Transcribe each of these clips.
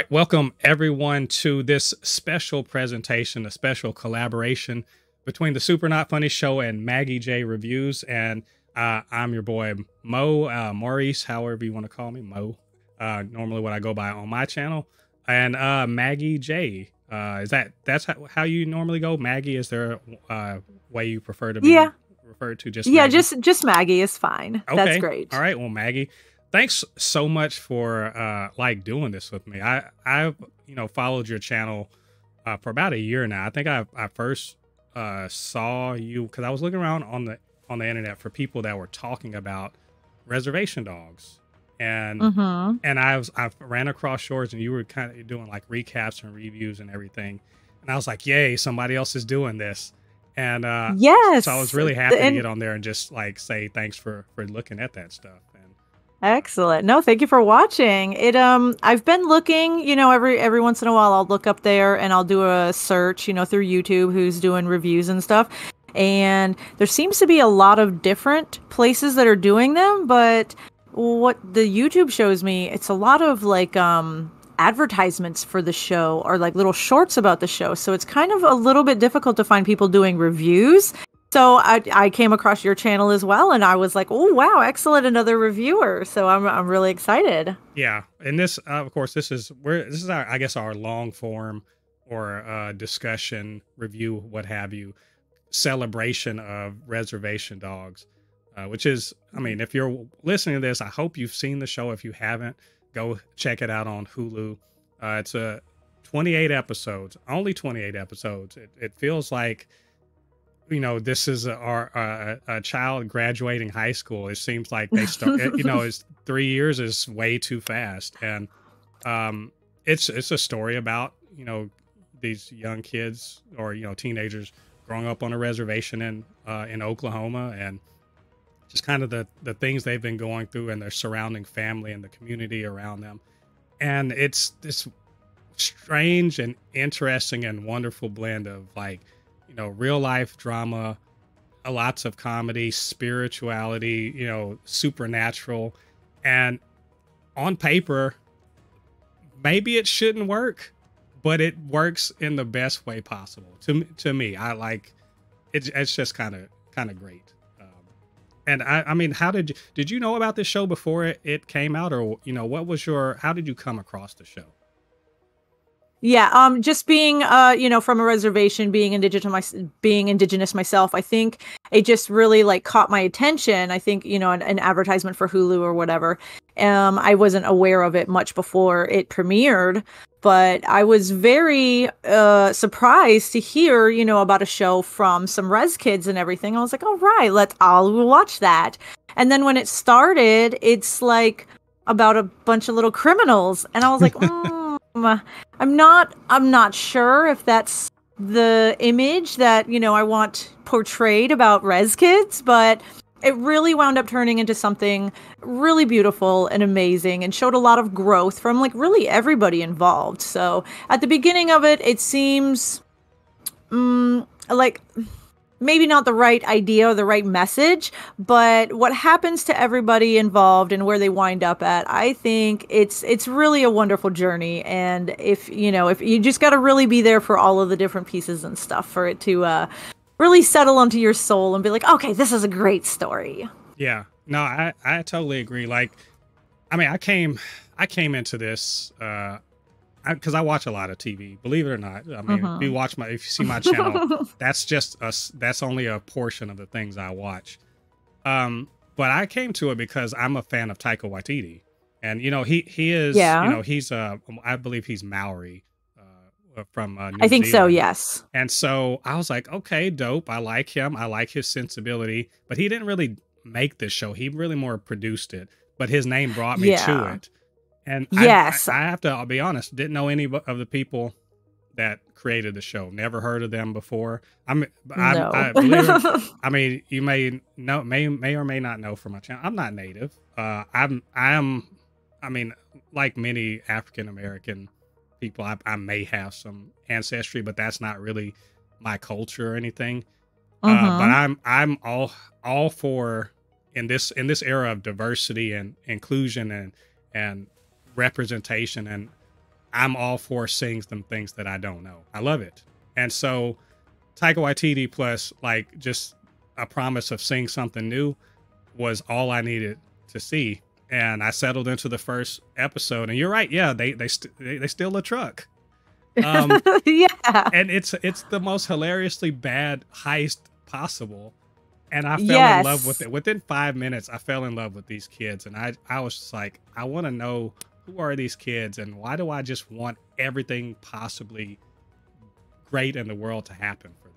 right, welcome everyone to this special presentation, a special collaboration between the Super Not Funny Show and Maggie J Reviews. And I'm your boy Mo, Maurice, however you want to call me, Mo. Normally what I go by on my channel. And Maggie J. That's how you normally go? Maggie, is there a way you prefer to be referred to? Just Maggie? just Maggie is fine. Okay. That's great. All right, well, Maggie, thanks so much for doing this with me. I've followed your channel for about a year now. I think I first saw you because I was looking around on the internet for people that were talking about reservation dogs, and I ran across yours, and you were kind of doing like recaps and reviews and everything, and I was like, yay, somebody else is doing this. And yes, so I was really happy to get on there and just like say thanks for looking at that stuff. Excellent. No, thank you for watching it. I've been looking, every once in a while I'll look up there and I'll do a search, through YouTube who's doing reviews and stuff. And there seems to be a lot of different places that are doing them, but what the YouTube shows me, it's a lot of like advertisements for the show or like little shorts about the show. So it's kind of a little bit difficult to find people doing reviews. So I came across your channel as well, and I was like, "Oh wow, excellent! Another reviewer." So I'm really excited. Yeah, and this, of course, this is our, I guess, our long form or discussion, review, what have you, celebration of reservation dogs, which is, I mean, if you're listening to this, I hope you've seen the show. If you haven't, go check it out on Hulu. It's 28 episodes, only 28 episodes. It feels like, this is a child graduating high school. It seems like they start, it's 3 years is way too fast. And it's a story about, these young kids or, teenagers growing up on a reservation in Oklahoma, and just kind of the things they've been going through and their surrounding family and the community around them. And it's this strange and interesting and wonderful blend of like, real life drama, lots of comedy, spirituality, supernatural. And on paper, maybe it shouldn't work, but it works in the best way possible. To me, I like it. It's just kind of great. And I mean, did you know about this show before it came out, or how did you come across the show? Yeah, just being, from a reservation, being indigenous myself, I think it just really like caught my attention. I think, an advertisement for Hulu or whatever. I wasn't aware of it much before it premiered, but I was very surprised to hear, about a show from some res kids and everything. I was like, all right, I'll watch that. And then when it started, it's like about a bunch of little criminals, and I was like, I'm not sure if that's the image that, I want portrayed about res kids, but it really wound up turning into something really beautiful and amazing, and showed a lot of growth from like really everybody involved. So at the beginning of it, it seems like maybe not the right idea or the right message, but what happens to everybody involved and where they wind up at, I think it's really a wonderful journey. And if you just got to really be there for all of the different pieces and stuff for it to really settle onto your soul and be like, okay, this is a great story. Yeah, no, I totally agree. Like, I mean, I came into this, because I watch a lot of TV, believe it or not. I mean, if you see my channel, that's only a portion of the things I watch. But I came to it because I'm a fan of Taika Waititi, and he is, he's I believe he's Maori, from New I think Zealand. So, yes. And so I was like, okay, dope. I like him. I like his sensibility, but he didn't really make this show. He really more produced it, but his name brought me to it. And yes, I have to, I'll be honest, didn't know any of the people that created the show. Never heard of them before. I believe it, I mean, you may or may not know from my channel, I'm not native. I mean, like many African American people, I may have some ancestry, but that's not really my culture or anything. But I'm all for in this era of diversity and inclusion and representation, and I'm all for seeing some things that I don't know. I love it. And so Taika Waititi plus like just a promise of seeing something new was all I needed to see. And I settled into the first episode, and you're right. Yeah, they steal a truck. Yeah. And it's the most hilariously bad heist possible. And I fell in love with Yes. it. Within 5 minutes, I fell in love with these kids. And I was just like, I want to know, who are these kids and why do I just want everything possibly great in the world to happen for them?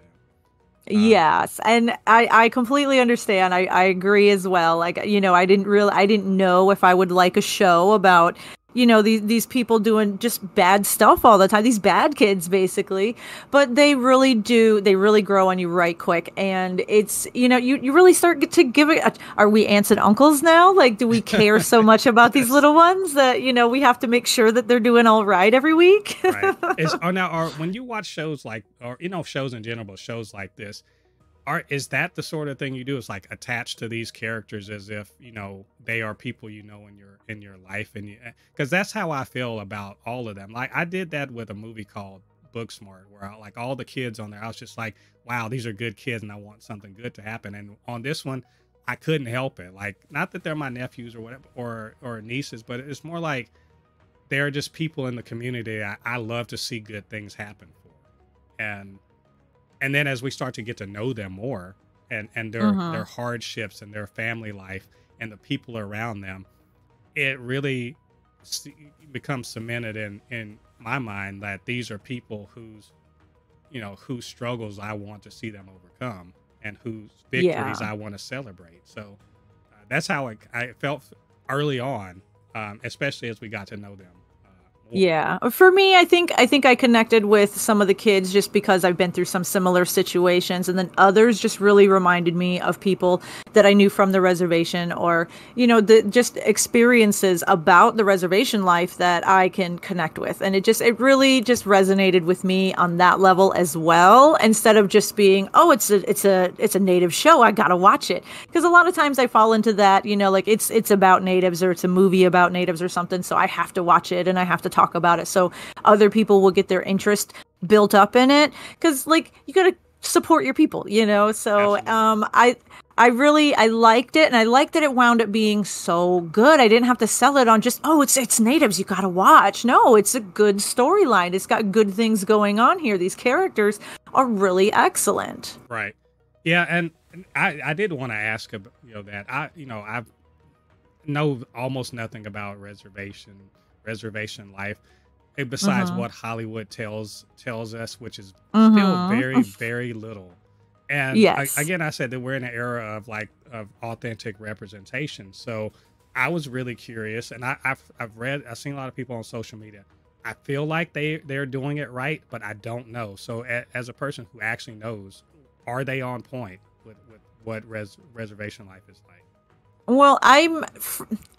Yes, and I completely understand. I agree as well. Like, I didn't know if I would like a show about, these people doing just bad stuff all the time, these bad kids basically. But they really do, they really grow on you right quick. And it's, you really start to give it, are we aunts and uncles now? Like, do we care so much about these little ones that, we have to make sure that they're doing all right every week? Right. When you watch shows like, or, shows in general, but shows like this, is that the sort of thing you do? Is like attached to these characters as if they are people in your life, and because that's how I feel about all of them. Like I did that with a movie called Booksmart, where like all the kids on there, I was just like, wow, these are good kids, and I want something good to happen. And on this one, I couldn't help it. Like, not that they're my nephews or whatever, or nieces, but it's more like they're just people in the community I love to see good things happen for, and then as we start to get to know them more, and their hardships and their family life and the people around them, it really becomes cemented in my mind that these are people whose struggles I want to see them overcome and whose victories I want to celebrate. So that's how I felt early on, especially as we got to know them. Yeah. For me, I think I connected with some of the kids just because I've been through some similar situations, and then others just really reminded me of people that I knew from the reservation, or the just experiences about the reservation life that I can connect with. And it really just resonated with me on that level as well, instead of just being, oh, it's a native show, I got to watch it. Because a lot of times I fall into that, like it's about natives, or it's a movie about natives or something, so I have to watch it and I have to talk about it so other people will get their interest built up in it, because like you got to support your people, so I really liked it, and I liked that it wound up being so good. I didn't have to sell it on just, oh, it's natives, you got to watch. No, it's a good storyline, it's got good things going on here, these characters are really excellent. Right. Yeah. And I did want to ask about that I know almost nothing about reservation life, besides what Hollywood tells us, which is still very, very little. And Yes. again, I said that we're in an era of authentic representation. So I was really curious, and I've seen a lot of people on social media. I feel like they're doing it right, but I don't know. So as a person who actually knows, are they on point with what reservation life is like? Well, I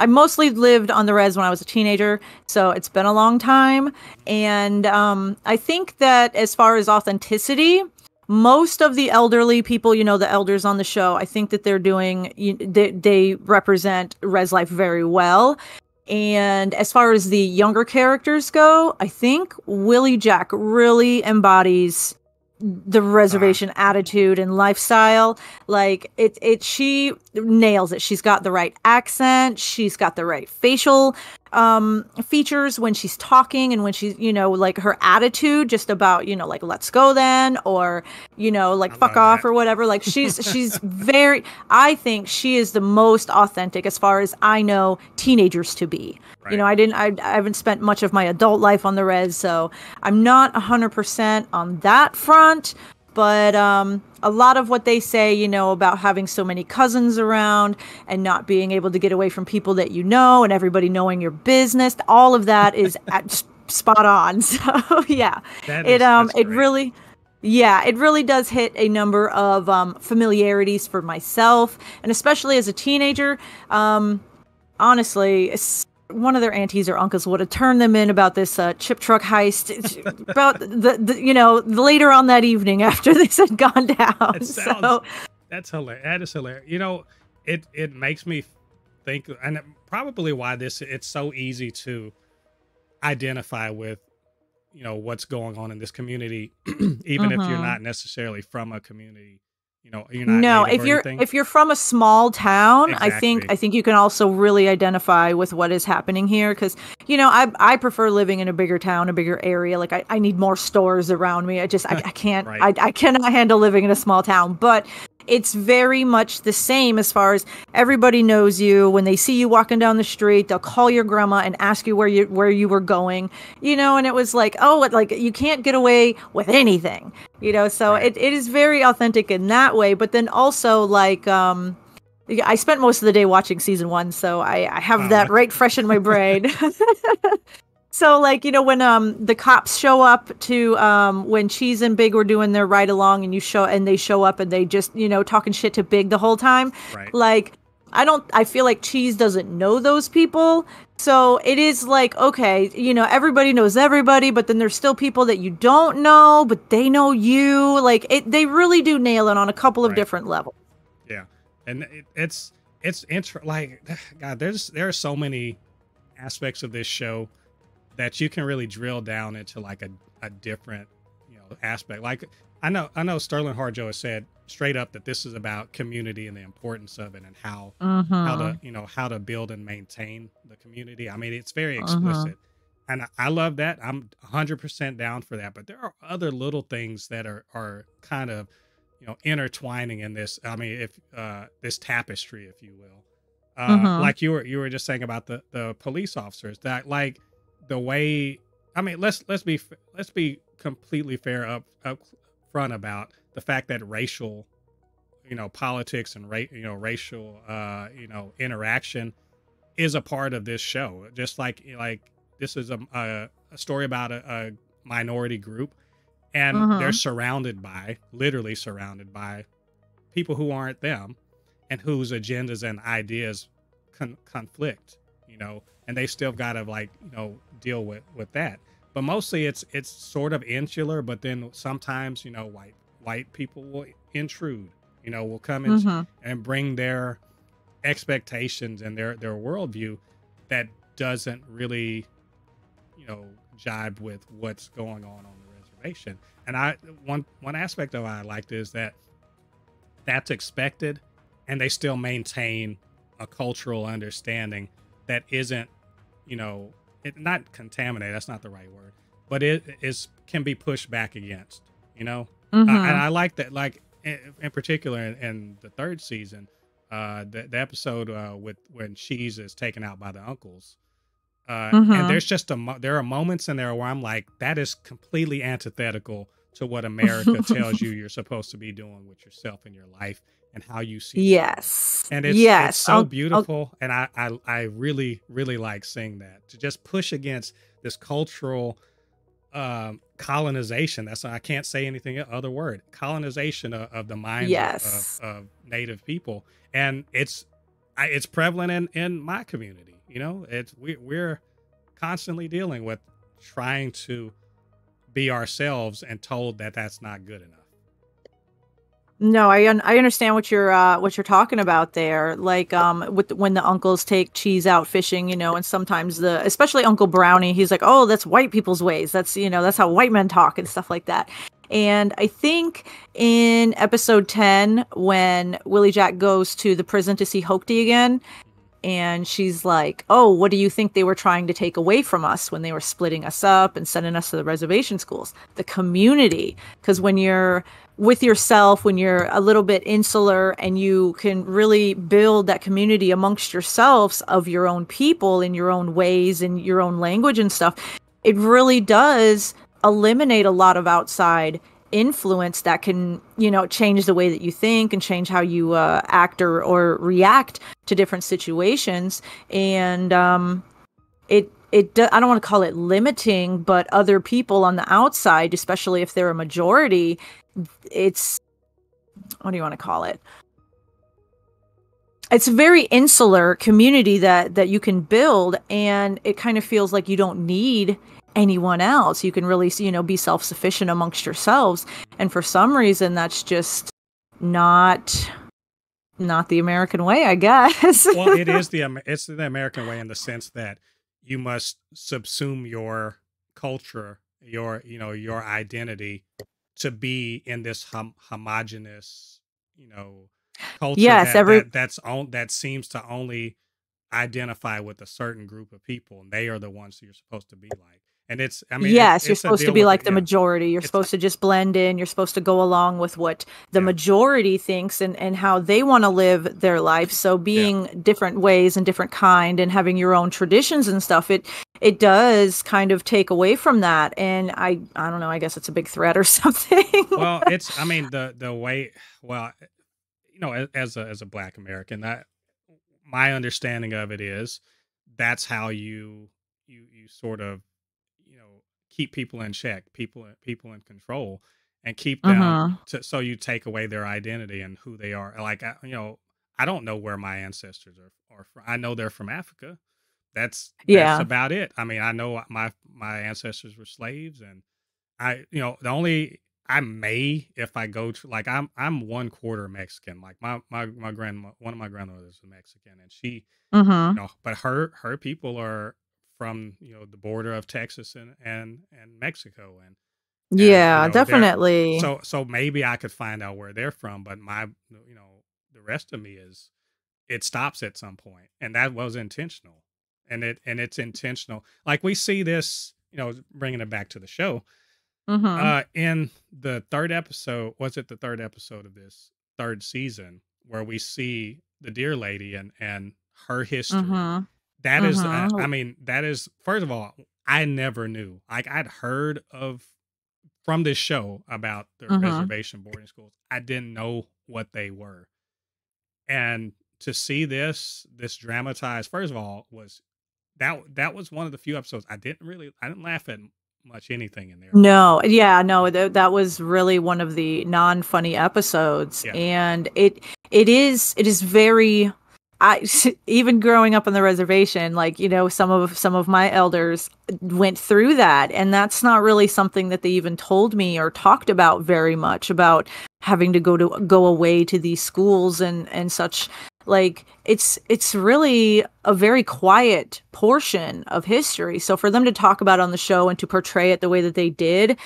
mostly lived on the res when I was a teenager, so it's been a long time. And I think that as far as authenticity, most of the elderly people, the elders on the show, I think that they're doing, they represent res life very well. And as far as the younger characters go, I think Willie Jack really embodies the reservation attitude and lifestyle. Like she nails it. She's got the right accent, she's got the right facial features when she's talking, and when she's like her attitude just about like let's go then, or like fuck off that, or whatever. Like she's very, I think she is the most authentic as far as I know teenagers to be. Right. I haven't spent much of my adult life on the res, so I'm not 100% on that front. But a lot of what they say, about having so many cousins around and not being able to get away from people that and everybody knowing your business, all of that is spot on. So yeah, it really does hit a number of familiarities for myself, and especially as a teenager. Honestly, one of their aunties or uncles would have turned them in about this chip truck heist about the later on that evening after this had gone down. That's hilarious. That is hilarious. It makes me think, and probably why it's so easy to identify with what's going on in this community, even if you're Mhm. not necessarily from a community, you're not No, native or anything. if you're from a small town, Exactly. I think you can also really identify with what is happening here because I prefer living in a bigger town, a bigger area. Like I need more stores around me. I can't Right. I cannot handle living in a small town. But it's very much the same as far as everybody knows you. When they see you walking down the street, they'll call your grandma and ask you where you were going. And it was like, oh, like you can't get away with anything. So Right. it is very authentic in that way, but then also like yeah, I spent most of the day watching season 1, so I have Oh, that right fresh in my brain. So like, when the cops show up to when Cheese and Big were doing their ride along, and they show up and they just, talking shit to Big the whole time. right. Like I feel like Cheese doesn't know those people. So it is like, okay, everybody knows everybody, but then there's still people that you don't know, but they know you. Like they really do nail it on a couple of Right. different levels. Yeah. And it's like, God, there are so many aspects of this show that you can really drill down into like a different, aspect. Like I know Sterling Harjo has said straight up that this is about community and the importance of it, and how to, Mhm. how to build and maintain the community. I mean, it's very Mhm. explicit. And I love that. I'm 100% down for that. But there are other little things that are kind of, intertwining in this. I mean, if this tapestry, if you will, Mhm. like you were just saying about the police officers, that like the way. I mean, let's be completely fair up front about the fact that racial, politics and racial, interaction is a part of this show. Just like this is a story about a minority group, and they're Mhm. literally surrounded by people who aren't them, and whose agendas and ideas conflict, and they still got to like, deal with that. But mostly it's sort of insular, but then sometimes, white people will intrude, will come in Mhm. and bring their expectations and their worldview that doesn't really, jibe with what's going on the reservation. And one aspect of it I liked is that that's expected, and they still maintain a cultural understanding that isn't, it not contaminated. That's not the right word, but it is can be pushed back against. And Mhm. I like that. Like in particular in the third season, the episode with when Cheese is taken out by the uncles. And Mhm. there's just there are moments in there where I'm like, that is completely antithetical to what America tells you you're supposed to be doing with yourself in your life and how you see the world. Yes. And it's Yes. so beautiful, and I really really like seeing that, to just push against this cultural colonization. That's, I can't say anything other word, colonization of the minds Yes. of native people. And it's prevalent in my community. We're constantly dealing with trying to be ourselves and told that that's not good enough. No, I understand what you're talking about there. Like with when the uncles take Cheese out fishing, and sometimes especially Uncle Brownie, he's like, "Oh, that's white people's ways. That's how white men talk," and stuff like that. And I think in episode 10, when Willie Jack goes to the prison to see Hokie again, Mhm. and she's like, "Oh, what do you think they were trying to take away from us when they were splitting us up and sending us to the reservation schools? The community. Because when you're with yourself, when you're a little bit insular and you can really build that community amongst yourselves of your own people in your own ways and your own language and stuff, it really does eliminate a lot of outside influence that can, change the way that you think and change how you act or react to different situations. And I don't want to call it limiting, but other people on the outside, especially if they're a majority, it's, what do you want to call it? It's a very insular community that you can build, and it kind of feels like you don't need anyone else. You can really, be self-sufficient amongst yourselves. And for some reason, that's just not the American way, I guess. Well, it's the American way in the sense that you must subsume your culture your identity to be in this homogenous, culture Yes, that seems to only identify with a certain group of people, and they are the ones who you're supposed to be like. And it's, I mean, yes, you're it's a supposed to deal be with it. like the Yeah, majority. You're it's supposed to just blend in. You're supposed to go along with what the yeah, majority thinks and how they want to live their life. So yeah. being different ways and different kind and having your own traditions and stuff, it does kind of take away from that. And I don't know, I guess it's a big threat or something. Well, it's, I mean, the way, well, as a Black American, that my understanding of it is that's how you sort of, you know keep people in check, people in control, and keep them Mhm. to, so you take away their identity and who they are. Like, I don't know where my ancestors are from. I know they're from Africa. That's Yeah. about it. I mean, I know my ancestors were slaves, and the only, I may, if I go to, like, I'm one quarter Mexican. Like, my grandma, one of my grandmothers is Mexican, and she, Mhm. but her people are from, the border of Texas and Mexico, and Yeah, they're, definitely. so maybe I could find out where they're from, but the rest of me is, it stops at some point, and that was intentional, and it's intentional. Like, we see this, bringing it back to the show, Mhm. in the third episode. Was it the third episode of this third season, where we see the deer lady and her history? Mhm. That is, I Mhm. mean, that is, first of all, I never knew. Like, I'd heard of, from this show, about the Mhm. reservation boarding schools. I didn't know what they were, and to see this dramatized, first of all, was, that was one of the few episodes I didn't laugh at much anything in there. No, yeah, no, that was really one of the non-funny episodes, Yeah, and it is very. I even growing up on the reservation, like, some of my elders went through that, and that's not really something that they even told me or talked about very much, about having to go away to these schools and such. Like, it's really a very quiet portion of history. So for them to talk about on the show and to portray it the way that they did,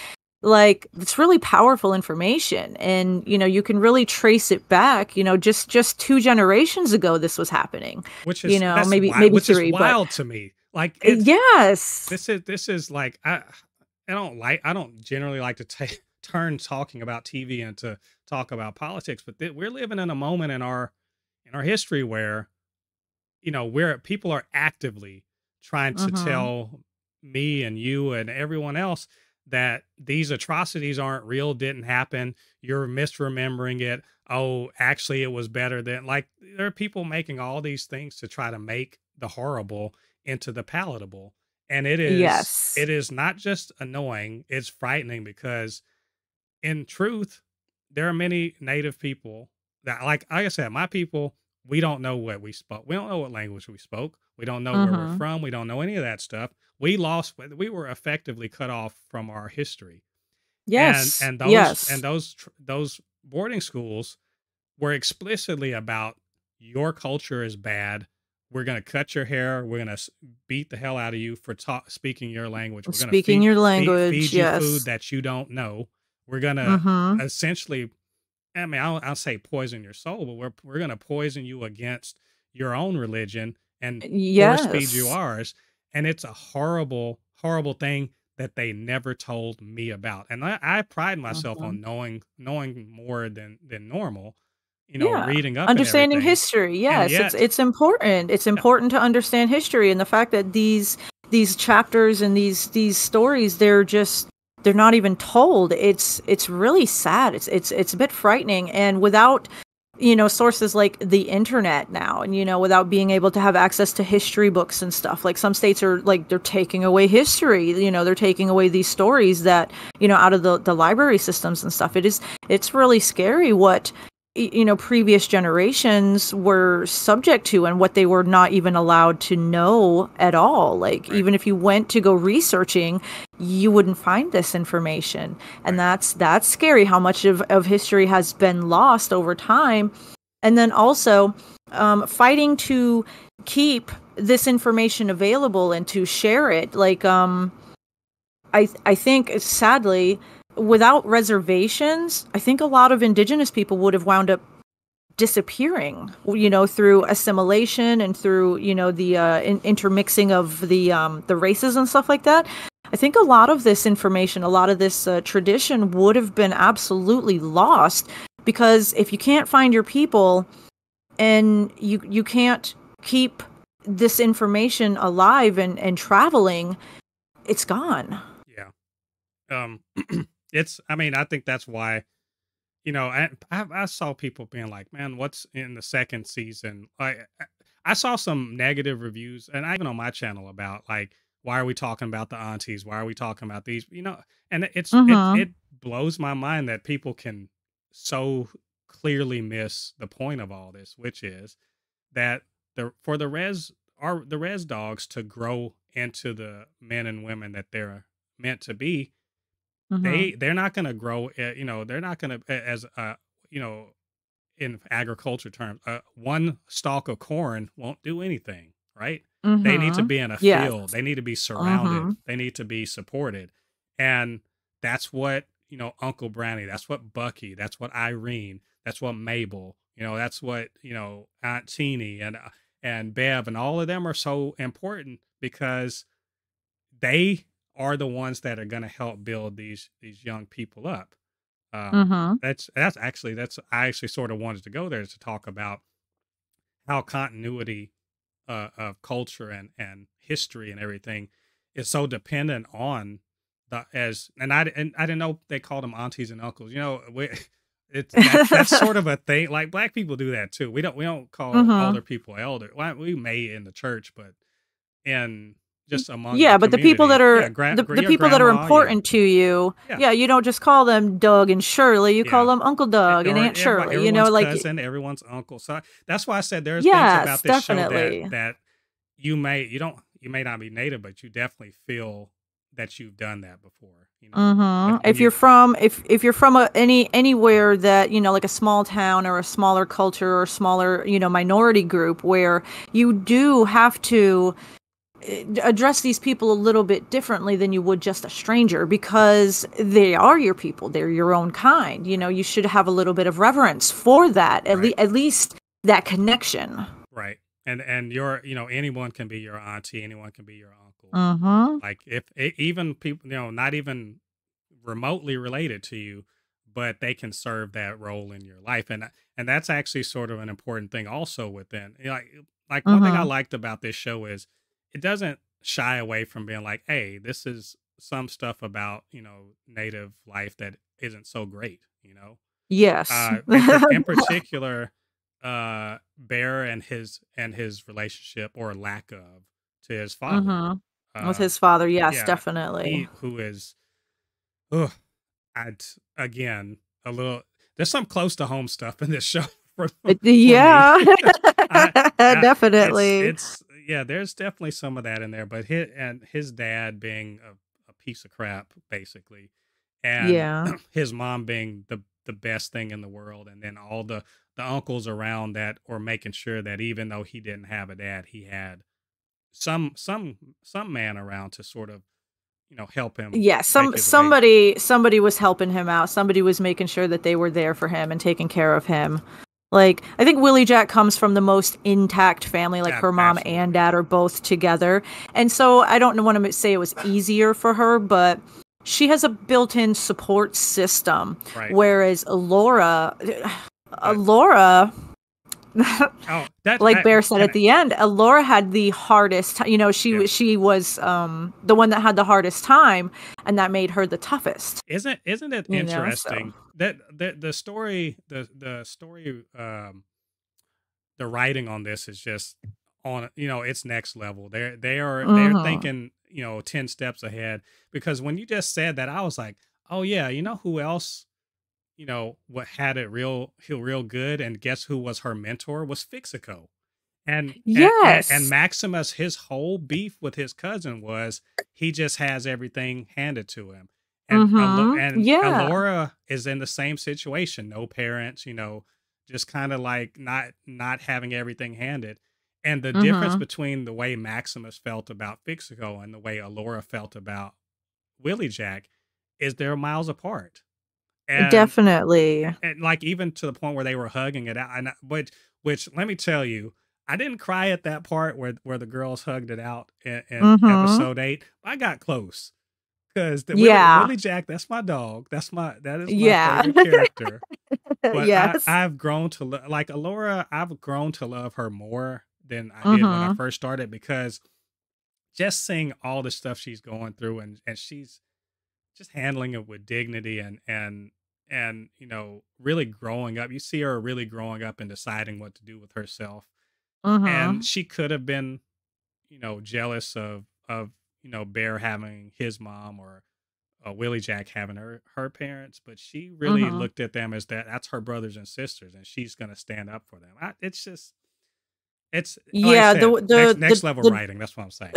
like, it's really powerful information. And you can really trace it back, just 2 generations ago this was happening. which is, that's Maybe which is three, but wild to me. Like, yes. this is like, I don't generally like to take turn talking about TV into talk about politics, but we're living in a moment in our history where, where people are actively trying to Mhm. tell me and you and everyone else that these atrocities aren't real, didn't happen, you're misremembering it. Oh, actually, it was better than, like, there are people making all these things to try to make the horrible into the palatable. And it is Yes. it is not just annoying, it's frightening, because in truth, there are many native people that, like I said, my people, we don't know what we spoke. We don't know what language we spoke. We don't know where we're Mhm. from. We don't know any of that stuff. We were effectively cut off from our history. And Yes. and those and Yes. those boarding schools were explicitly about, your culture is bad. We're going to cut your hair. We're going to beat the hell out of you for speaking your language. We're going to Speaking your language, feed you food yes. that you don't know. We're going to Mhm. essentially, I mean, I'll say poison your soul, but we're going to poison you against your own religion and force feed you Yes. ours. And it's a horrible, horrible thing that they never told me about. And I pride myself Mhm. on knowing more than normal, Yeah. reading up and Understanding everything. history. And Yes, it's yet, it's important. It's yeah, important to understand history, and the fact that these chapters and these stories, they're not even told. It's really sad. It's a bit frightening, and without sources like the internet now, and without being able to have access to history books and stuff, like, some states are like, they're taking away history, they're taking away these stories that, out of the library systems and stuff. It's really scary what previous generations were subject to, and what they were not even allowed to know at all. Like, right, even if you went to go researching, you wouldn't find this information. And right, that's scary, how much of history has been lost over time. And then also, fighting to keep this information available and to share it, like, I think sadly, without reservations, I think a lot of indigenous people would have wound up disappearing, through assimilation and through, the intermixing of the races and stuff like that. I think a lot of this information, a lot of this tradition would have been absolutely lost, because if you can't find your people and you can't keep this information alive and traveling, it's gone. Yeah. Um, I mean, I think that's why, I saw people being like, man, what's in the second season? I saw some negative reviews, and even on my channel, about like, why are we talking about the aunties? Why are we talking about these? And Mm-hmm. it blows my mind that people can so clearly miss the point of all this, which is that the res dogs to grow into the men and women that they're meant to be, Mm-hmm. they're not going to grow, they're not going to, as you know in agriculture terms, one stalk of corn won't do anything, right? They need to Mm-hmm. be in a Yes. field. They need to be surrounded. Mm-hmm. They need to be supported. And that's what, Uncle Brownie, that's what Bucky, that's what Irene, that's what Mabel, that's what, Aunt Teeny and Bev, and all of them are so important, because they are the ones that are going to help build these young people up. Um, Mm-hmm. that's I actually sort of wanted to go there to talk about how continuity of culture and history and everything is so dependent on and I didn't know they called them aunties and uncles. That's sort of a thing. Like, black people do that too. We don't call Mm-hmm. older people elder. Well, we may in the church, but in just among the Yeah, but the people that community, yeah, are the your people that are grandma, yeah, important to you, yeah. yeah, you don't just call them Doug and Shirley, you call Yeah. them Uncle Doug and Or Aunt everybody, Shirley, everyone's like, cousin, everyone's uncle. So that's why I said there's things yes, about this show that definitely. you may not be native, but you definitely feel that you've done that before. When If you're you from if you're from anywhere that, like a small town or a smaller culture or smaller, minority group, where you do have to address these people a little bit differently than you would just a stranger, because they are your people, they're your own kind. You should have a little bit of reverence for that, right, at least that connection. right, and your anyone can be your auntie, anyone can be your uncle. Mhm. Like, if even people not even remotely related to you, but they can serve that role in your life, and that's actually sort of an important thing also within, like one thing I Mhm. liked about this show is it doesn't shy away from being like, hey, this is some stuff about native life that isn't so great. Yes. In particular, Bear and his relationship, or lack of, to his father. Mhm. With uh his father, yes, yeah, definitely. he who is, ugh, I'd again a little. There's some close to home stuff in this show for for me. Yeah. I, Definitely. it's yeah. There's definitely some of that in there, but his dad being a piece of crap, basically, and Yeah. his mom being the best thing in the world, and then all the uncles around that are making sure that even though he didn't have a dad, he had some man around to sort of help him Yeah, make his way. somebody was helping him out. Somebody was making sure that they were there for him and taking care of him. Like, I think Willie Jack comes from the most intact family. Like, her mom and Absolutely. dad are both together. And so I don't want to say it was easier for her, but she has a built-in support system. Right. Whereas But Laura, oh, that like I Bear said and at the end, Laura had the hardest yeah. she was the one that had the hardest time, and that made her the toughest. Isn't it So interesting that the story the writing on this is just on, it's next level. They're mhm. thinking, 10 steps ahead, because when you just said that, I was like, oh yeah, who else, what had it real good, and guess who was her mentor, was Fixico. And Yes. Maximus, his whole beef with his cousin was he just has everything handed to him. Mhm. And Yeah. Alora is in the same situation, no parents, just kind of like not having everything handed. And the difference Mhm. between the way Maximus felt about Fixico and the way Alora felt about Willie Jack is they're miles apart. And Definitely. like even to the point where they were hugging it out. And which let me tell you, I didn't cry at that part where the girls hugged it out in Mhm. episode 8. I got close because the Yeah. Willie Jack, that's my dog. That is my Yeah. favorite character. But Yes. I've grown to like Alora. I've grown to love her more than I did when I Mhm. first started, because just seeing all the stuff she's going through, and she's just handling it with dignity, and really growing up. You see her really growing up and deciding what to do with herself. And Mhm. she could have been, jealous of Bear having his mom, or Willie Jack having her parents, but she really Mhm. looked at them as that's her brothers and sisters, and she's gonna stand up for them. It's just it's like I Yeah, said, next level the writing. That's what I'm saying.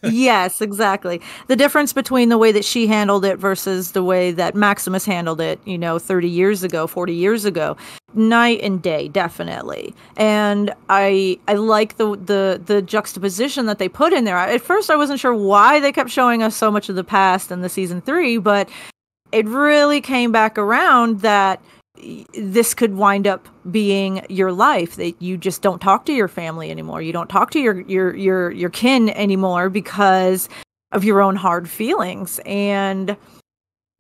Yes, exactly. The difference between the way that she handled it versus the way that Maximus handled it, 30 years ago, 40 years ago, night and day, definitely. And I like the juxtaposition that they put in there. At first I wasn't sure why they kept showing us so much of the past in the season 3, but it really came back around that this could wind up being your life, that you just don't talk to your family anymore, you don't talk to your kin anymore because of your own hard feelings. And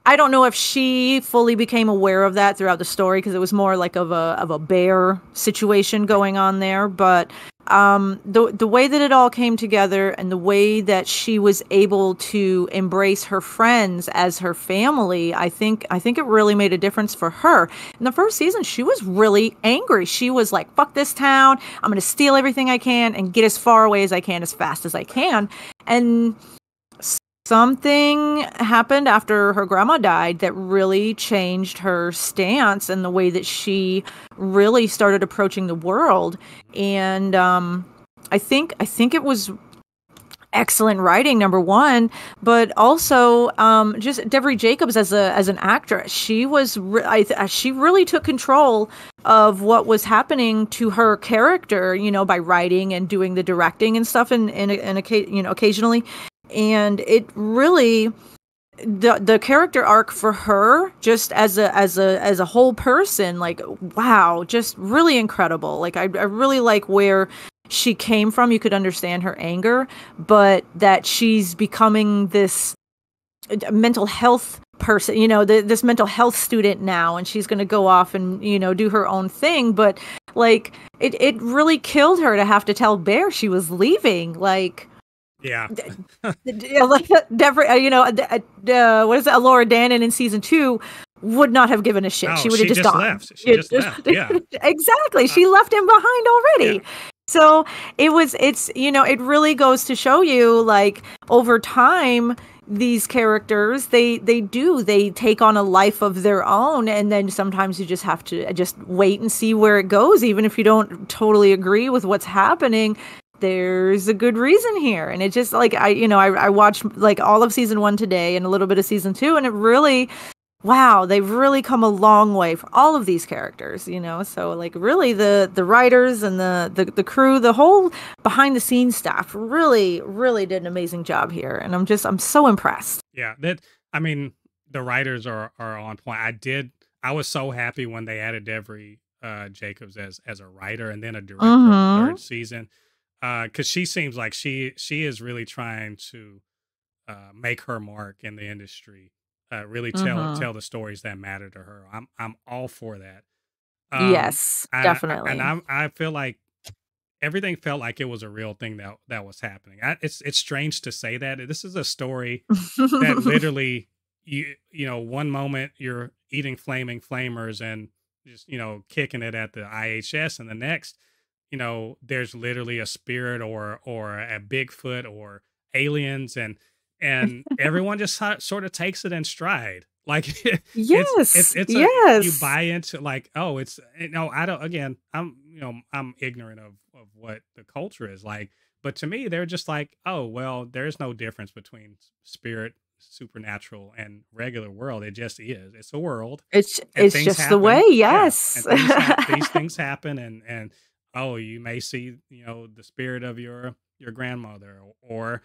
I don't know if she fully became aware of that throughout the story, because it was more like of a bear situation going on there. But the way that it all came together, and the way that she was able to embrace her friends as her family, I think it really made a difference for her. In the first season, she was really angry. She was like, "Fuck this town! I'm gonna steal everything I can and get as far away as I can, as fast as I can." And something happened after her grandma died that really changed her stance and the way that she really started approaching the world. And I think it was excellent writing, number one, but also just Devery Jacobs as an actress. She really took control of what was happening to her character, by writing and doing the directing and stuff, and occasionally. And it really, the character arc for her, just as a whole person, like, wow, just really incredible. Like, I really like where she came from. You could understand her anger, but that she's becoming this mental health person, this mental health student now, and she's going to go off and do her own thing. But like, it really killed her to have to tell Bear she was leaving. Like, Yeah. like, what is it? Laura Dannon in season 2 would not have given a shit. Oh, She would have she just just gone. left. She just left. Yeah. Exactly. Uh, She left him behind yeah. already. So it really goes to show you, like, over time, these characters, they take on a life of their own, and then sometimes you just have to just wait and see where it goes, even if you don't totally agree with what's happening. There's a good reason here. And it just, like, I watched like all of season 1 today and a little bit of season 2, and it really, wow, they've really come a long way for all of these characters. So, like, really, the writers and the crew, the whole behind the scenes staff really did an amazing job here, and I'm so impressed. Yeah. I mean, the writers are on point. I was so happy when they added Devery Jacobs as a writer and then a director on the third Mhm. season. Because she seems like she is really trying to make her mark in the industry, really Mhm. tell the stories that matter to her. I'm all for that. Um, Yes, and definitely. I feel like everything felt like it was a real thing that was happening. It's strange to say that this is a story that literally, one moment you're eating flaming flamers and just kicking it at the IHS, and the next, there's literally a spirit or a Bigfoot or aliens, and everyone just sort of takes it in stride. Like Yes, you yes. buy into, like, oh, it's no, I don't. Again, I'm ignorant of what the culture is like, but to me, they're just like, oh, well, there's no difference between spirit, supernatural, and regular world. It just is. It's a world, and It's things just the way, happen. Yeah, yes. and these things happen, and oh, you may see, the spirit of your grandmother, or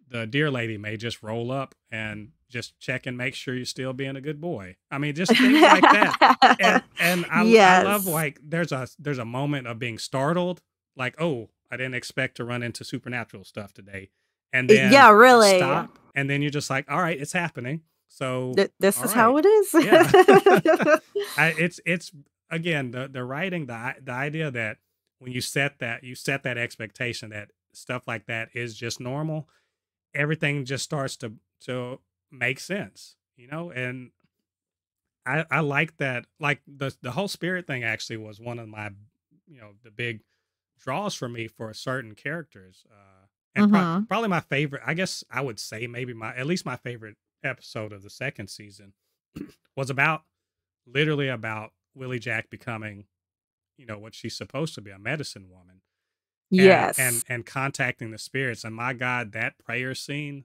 the dear lady may just roll up and just check and make sure you're still being a good boy. I mean, just things like that. And I love, Yes. like, there's a moment of being startled, like, oh, I didn't expect to run into supernatural stuff today. And then Yeah, really. stop, and then you're just like, all right, it's happening. So This all is how right. it is. Yeah. It's again, the writing, the idea that when you set that expectation that stuff like that is just normal, everything just starts to make sense, and I like that. Like, the whole spirit thing actually was one of my, the big draws for me for certain characters, and Hmm. probably my favorite. I guess I would say maybe at least my favorite episode of the second season was literally about Willie Jack becoming, what she's supposed to be, a medicine woman, and Yes. contacting the spirits. And my God, that prayer scene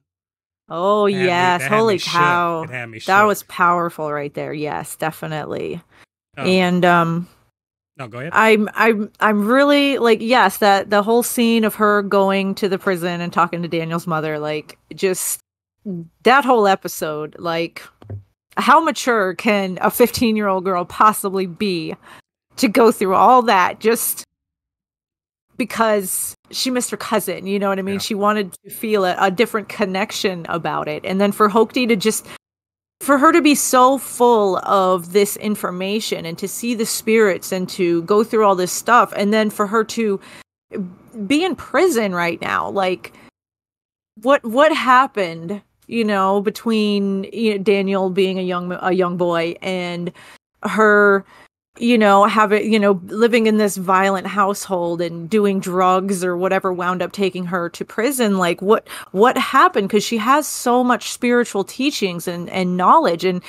Oh, yes. had me Holy shook. cow. It had me That was shook. powerful right there. Yes, definitely. Um, And no, go ahead. I'm really like, yes, that the whole scene of her going to the prison and talking to Daniel's mother, like, just that whole episode, like, how mature can a 15-year-old girl possibly be to go through all that just because she missed her cousin? You know what I mean? Yeah, She wanted to feel a different connection about it. And then for Hoki to just, for her to be so full of this information and to see the spirits and to go through all this stuff, and then for her to be in prison right now, like, what happened, between, Daniel being a young boy and her, having, living in this violent household and doing drugs or whatever wound up taking her to prison. Like, what happened? Because she has so much spiritual teachings and knowledge. And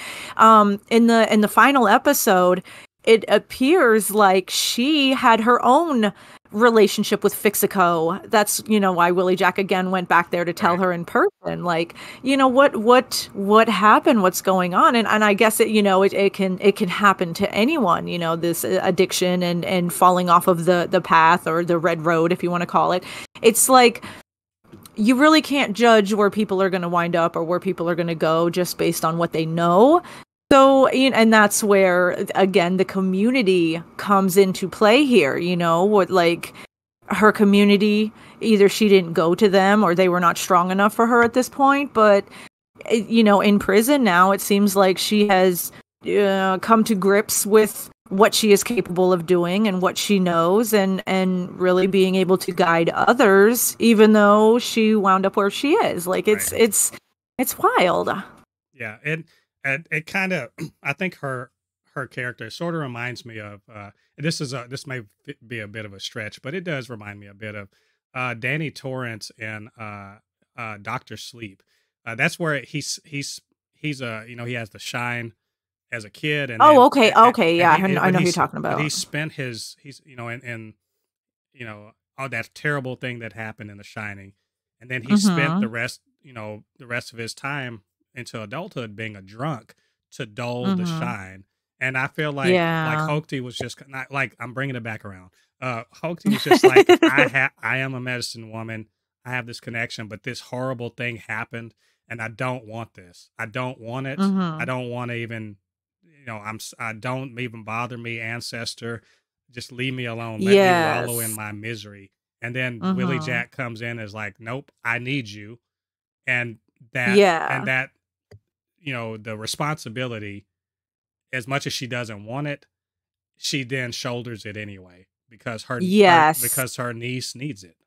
in the final episode, it appears like she had her own relationship with Fixico. That's, why Willie Jack again went back there to tell right. her in person, like, what happened, what's going on. And I guess it can happen to anyone, this addiction and falling off of the path or the red road, if you want to call it. It's like, you really can't judge where people are going to wind up or where people are going to go just based on what they know. So, and that's where, again, the community comes into play here, what, like, her community, either she didn't go to them or they were not strong enough for her at this point. But, in prison now, it seems like she has come to grips with what she is capable of doing and what she knows, and really being able to guide others, even though she wound up where she is. Like, Right. it's wild. Yeah, and it kind of, I think her character sort of reminds me of, this may be a bit of a stretch, but it does remind me a bit of Danny Torrance in Doctor Sleep. That's where he's he has the shine as a kid, and Oh, then okay, okay, and yeah, I know who you're he's talking but he about. spent he's in all that terrible thing that happened in The Shining, and then he spent Mhm. the rest of his time into adulthood being a drunk to dull the Mhm. shine. And I feel like Yeah. Hoki was just not, like, I'm bringing it back around. Hoki was just like, I am a medicine woman. I have this connection, but this horrible thing happened, and I don't want this. I don't want it. I Mhm. don't want to even, I don't even bother me, ancestor. Just leave me alone. Let me wallow in Yes. my misery. And then Willie Mhm. Jack comes in and is like, nope, I need you. And that and Yeah. that the responsibility, as much as she doesn't want it, she then shoulders it anyway because Yes. her niece needs it,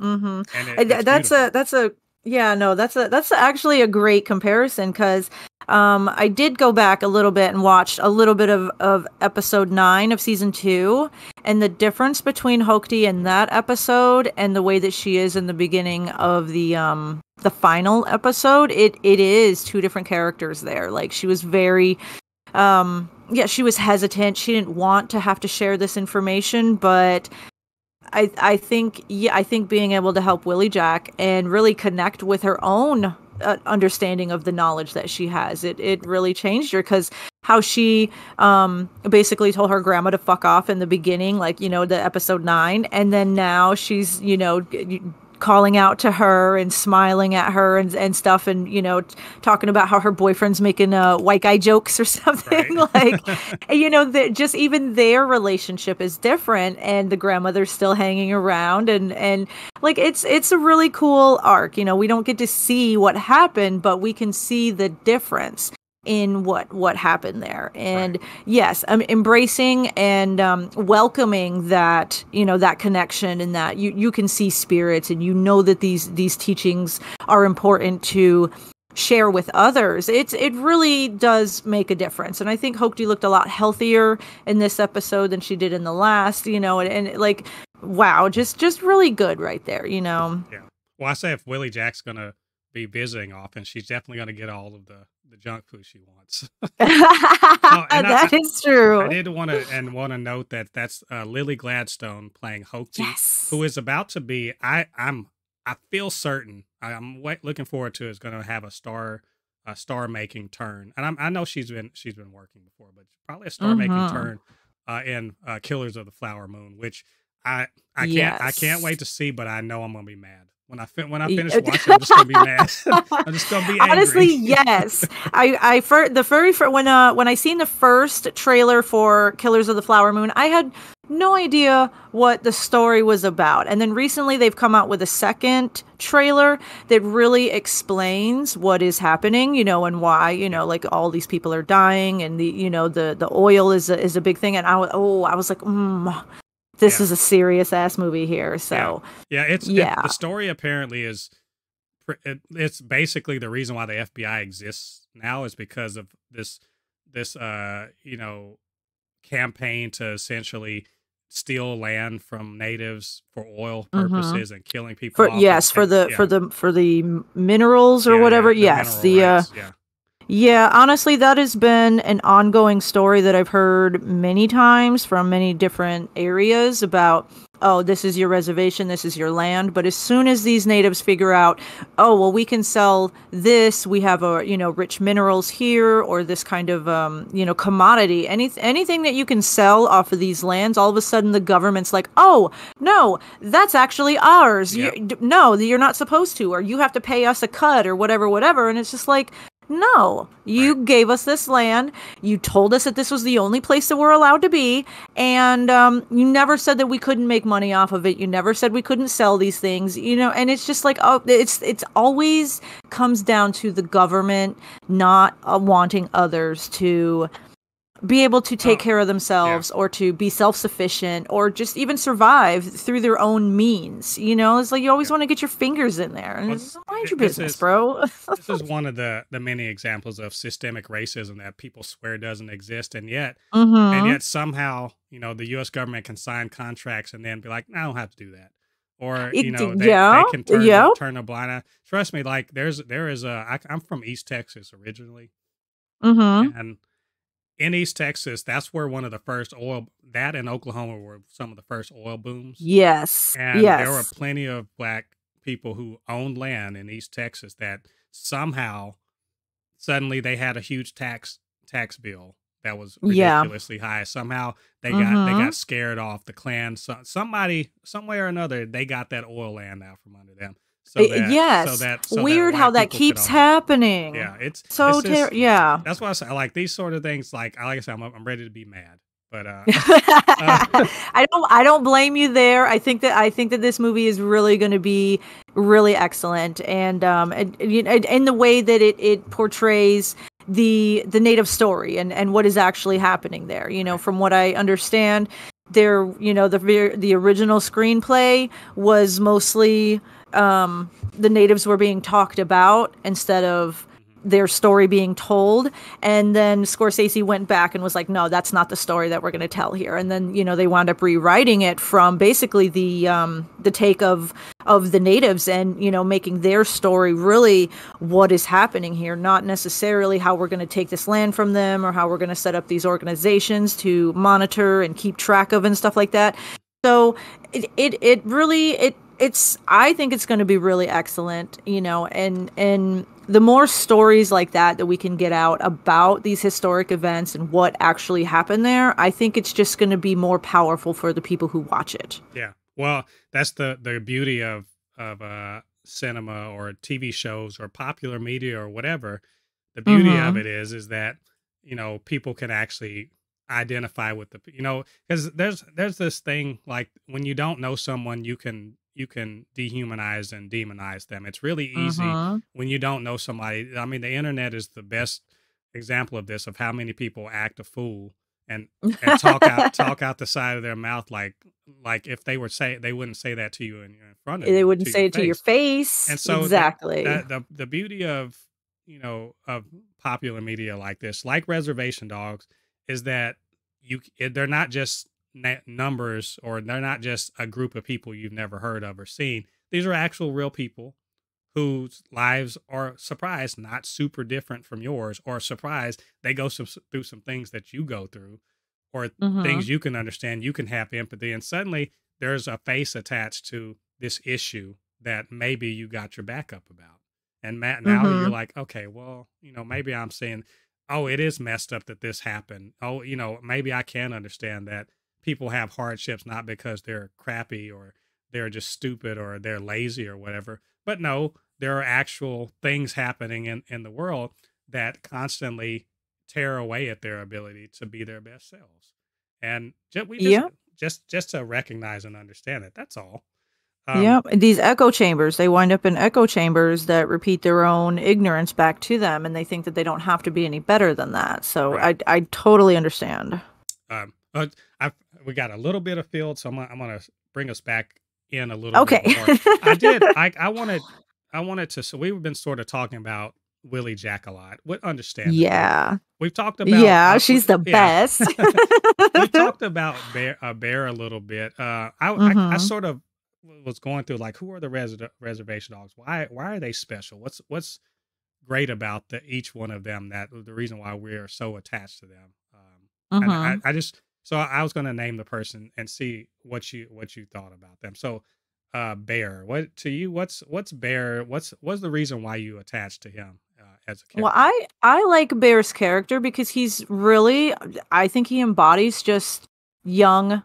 Mhm. and it's That's a beautiful. yeah, no, that's actually a great comparison, because I did go back a little bit and watched a little bit of episode 9 of season 2, and the difference between Hoki in that episode and the way that she is in the beginning of the final episode, it is two different characters there. Like, she was very yeah, she was hesitant. She didn't want to have to share this information, but I think, yeah, I think being able to help Willie Jack and really connect with her own understanding of the knowledge that she has, it really changed her, because how she basically told her grandma to fuck off in the beginning, like, the episode 9, and then now she's, calling out to her and smiling at her and stuff, and talking about how her boyfriend's making white guy jokes or something. Right. That just even their relationship is different, and the grandmother's still hanging around, and like it's a really cool arc. We don't get to see what happened, but we can see the difference in what happened there. And yes, I'm embracing and welcoming that that connection, and that you can see spirits, and that these teachings are important to share with others. It really does make a difference. And I think Hoki looked a lot healthier in this episode than she did in the last, and like, wow, just really good right there. Yeah. Well, I say if Willie Jack's gonna be visiting often, she's definitely gonna get all of the junk food she wants. That is true. I did want to note that that's Lily Gladstone playing Hoki, yes, who is about to be. I feel certain. I'm looking forward to is going to have a star making turn, and I know she's been working before, but probably a star making turn in Killers of the Flower Moon, which I can't wait to see, but I know I'm gonna be mad. When I finish watching, I'm just gonna be mad. I'm just gonna be angry. Honestly, yes. When I seen the first trailer for Killers of the Flower Moon, I had no idea what the story was about. And then recently they've come out with a second trailer that really explains what is happening, and why, like all these people are dying, and the oil is a big thing. And I was like, this is a serious ass movie here. So the story apparently is it's basically the reason why the FBI exists now is because of this campaign to essentially steal land from natives for oil purposes and killing people for the minerals or whatever. Yeah, honestly, that has been an ongoing story that I've heard many times from many different areas about, oh, this is your reservation, this is your land. But as soon as these natives figure out, oh, well, we can sell this, we have rich minerals here, or this kind of, commodity, anything that you can sell off of these lands, all of a sudden the government's like, oh, no, that's actually ours. Yep. No, you're not supposed to, or you have to pay us a cut or whatever. And it's just like, no, you gave us this land. You told us that this was the only place that we're allowed to be. And you never said that we couldn't make money off of it. You never said we couldn't sell these things, and it's just like, oh, it's always comes down to the government not wanting others to be able to take care of themselves or to be self-sufficient or just even survive through their own means. It's like you always want to get your fingers in there, and it's mind your business, bro. This is one of the many examples of systemic racism that people swear doesn't exist, and yet somehow the U.S. government can sign contracts and then be like, no, I don't have to do that. Or they can turn a blind eye. Trust me, like I'm from East Texas originally, and in East Texas, that's where one of the first that and Oklahoma were some of the first oil booms. Yes. And there were plenty of black people who owned land in East Texas that somehow suddenly they had a huge tax bill that was ridiculously high. Somehow they got scared off the Klan. Somebody, some way or another, they got that oil land out from under them. Weird how that keeps happening. Yeah, it's so That's why I say I like these sort of things. Like I said, I'm ready to be mad. But I don't blame you there. I think that this movie is really going to be really excellent, and in the way that it portrays the native story and what is actually happening there. From what I understand, there the original screenplay was mostly the natives were being talked about instead of their story being told, and then Scorsese went back and was like, no, that's not the story that we're going to tell here. And then they wound up rewriting it from basically the take of the natives and making their story really what is happening here, not necessarily how we're going to take this land from them or how we're going to set up these organizations to monitor and keep track of and stuff like that. So I think it's going to be really excellent, and the more stories like that we can get out about these historic events and what actually happened there, I think it's just going to be more powerful for the people who watch it. Yeah. Well, that's the beauty of cinema or TV shows or popular media or whatever, the beauty of Mhm. it is that people can actually identify with because there's this thing like when you don't know someone, you can dehumanize and demonize them. It's really easy Mhm. when you don't know somebody. I mean, the internet is the best example of this, of how many people act a fool and talk out the side of their mouth, like if they wouldn't say that to you in front of They you, wouldn't to your say it to your face. face. And so Exactly. the beauty of of popular media like this, like Reservation Dogs, is that they're not just numbers, or they're not just a group of people you've never heard of or seen. These are actual real people whose lives are, surprised, not super different from yours, or surprised they go through some things that you go through, or Mhm. things you can understand. You can have empathy, and suddenly there's a face attached to this issue that maybe you got your back up about. And Matt, now you're Mhm. like, okay, well, maybe I'm saying, oh, it is messed up that this happened. Oh, maybe I can understand that people have hardships not because they're crappy, or they're just stupid, or they're lazy, or whatever. But no, there are actual things happening in the world that constantly tear away at their ability to be their best selves. And we Yeah. just to recognize and understand it. That's all. Um, Yep, these echo chambers, they wind up in echo chambers that repeat their own ignorance back to them, and they think that they don't have to be any better than that. So right. I totally understand. But we got a little bit of field, so I'm gonna bring us back in a little bit Okay. more. I did. I wanted to. So we've been sort of talking about Willie Jack a lot, understandably. Yeah. We've talked about, Yeah, she's the yeah. best. We talked about bear a little bit. I Mhm. sort of was going through, like, who are the reservation dogs? Why are they special? What's great about each one of them, that the reason why we're so attached to them. And Mhm. I just so I was going to name the person and see what you thought about them. So, Bear, what to you? What's Bear? What's the reason why you attached to him as a Well, character? I like Bear's character because he's really, I think he embodies just young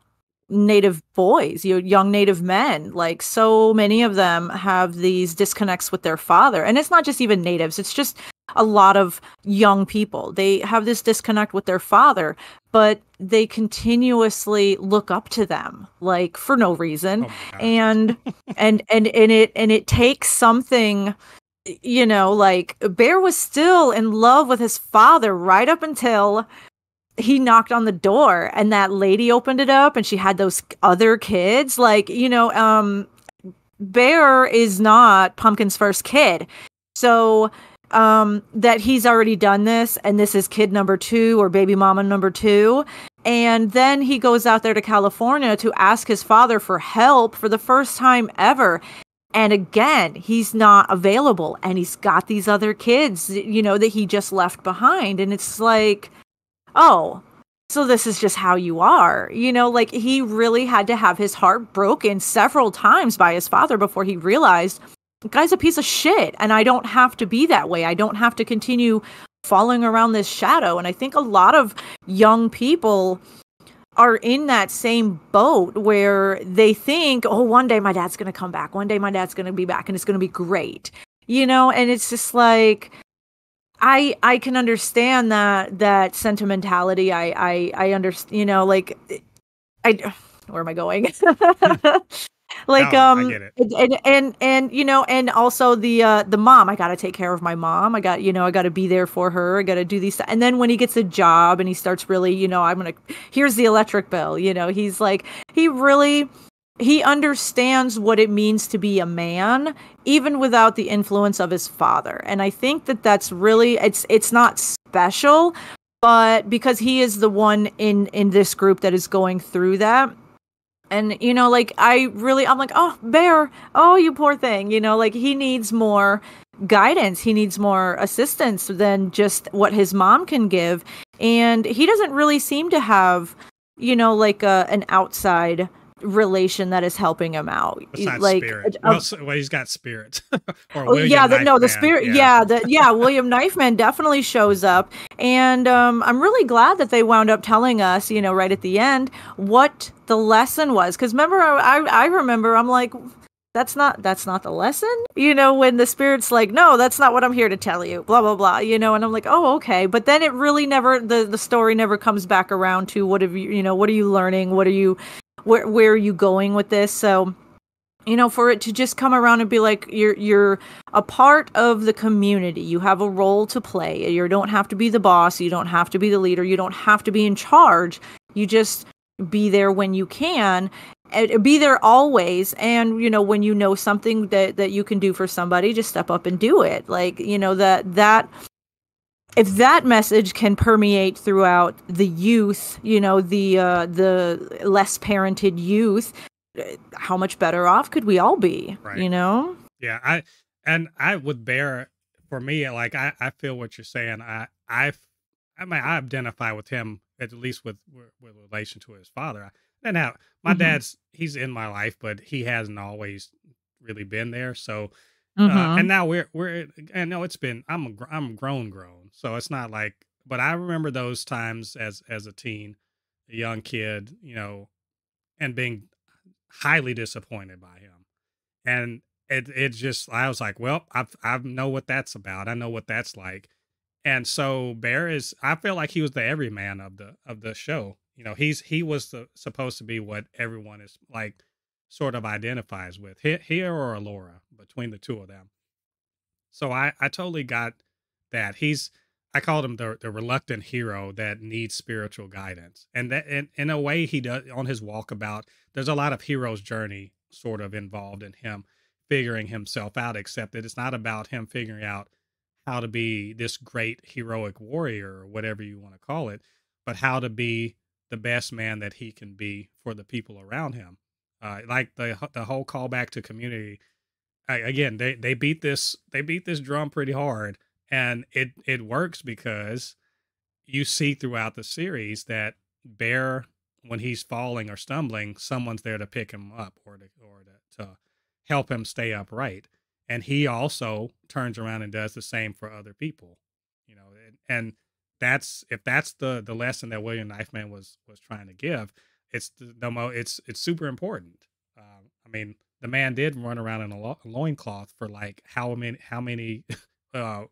native boys, young native men. Like so many of them have these disconnects with their father. And it's not just even natives, it's just a lot of young people. They have this disconnect with their father, but they continuously look up to them like for no reason. Oh my gosh. And and it takes something, like Bear was still in love with his father right up until he knocked on the door and that lady opened it up and she had those other kids. Like, Bear is not Pumpkin's first kid. So, that he's already done this and this is kid number 2 or baby mama number 2. And then he goes out there to California to ask his father for help for the first time ever. And again, he's not available and he's got these other kids, that he just left behind. And it's like, oh, so this is just how you are. Like he really had to have his heart broken several times by his father before he realized the guy's a piece of shit and I don't have to be that way. I don't have to continue falling around this shadow. And I think a lot of young people are in that same boat where they think, oh, one day my dad's going to come back. One day my dad's going to be back and it's going to be great. And it's just like, I can understand that sentimentality. I understand, like I where am I going? Like No, I get it. and also the mom, I got to take care of my mom. I got to be there for her. I got to do these, and then when he gets a job and he starts really, here's the electric bill, he's like he understands what it means to be a man even without the influence of his father. And I think that that's really, it's not special, but because he is the one in this group that is going through that. And like I'm like, oh, Bear, oh, you poor thing, like he needs more guidance, he needs more assistance than just what his mom can give. And he doesn't really seem to have like an outside relation that is helping him out. Besides Like Spirit. Well, he's got Spirit, or oh yeah, William the Knifeman. spirit, Yeah. yeah, William Knifeman definitely shows up. And I'm really glad that they wound up telling us, right at the end, what the lesson was. Because remember, I remember, I'm like, that's not the lesson, when the spirit's like, no, that's not what I'm here to tell you, blah blah blah, and I'm like, oh, okay. But then it really never, the story never comes back around to what have you, what are you learning, where are you going with this? So for it to just come around and be like, you're a part of the community, you have a role to play, you don't have to be the boss, you don't have to be the leader, you don't have to be in charge, you just be there when you can, and be there always. And when you know something that you can do for somebody, just step up and do it. Like, that if that message can permeate throughout the youth, the less parented youth, how much better off could we all be? Right. Yeah, I would bear, for me, like I feel what you're saying. I identify with him, at least with relation to his father. And now my dad's, he's in my life, but he hasn't always really been there. So and now and no, it's been, I'm grown, so it's not like, but I remember those times as a teen, a young kid, and being highly disappointed by him. And it just, I was like, well, I know what that's about. I know what that's like. And so Bear is, I feel like he was the everyman of the show. He was supposed to be what everyone is like, sort of identifies with, here or Alora, between the two of them. So I totally got that. I called him the reluctant hero that needs spiritual guidance. And that in a way he does on his walkabout. There's a lot of hero's journey sort of involved in him figuring himself out, except that it's not about him figuring out how to be this great heroic warrior or whatever you want to call it, but how to be the best man that he can be for the people around him. Like the whole callback to community. Again, they beat this drum pretty hard, and it works because you see throughout the series that Bear, when he's falling or stumbling, someone's there to pick him up or to help him stay upright. And he also turns around and does the same for other people, and that's, if that's the lesson that William Knifeman was trying to give, it's it's super important. I mean, the man did run around in a loincloth for like how many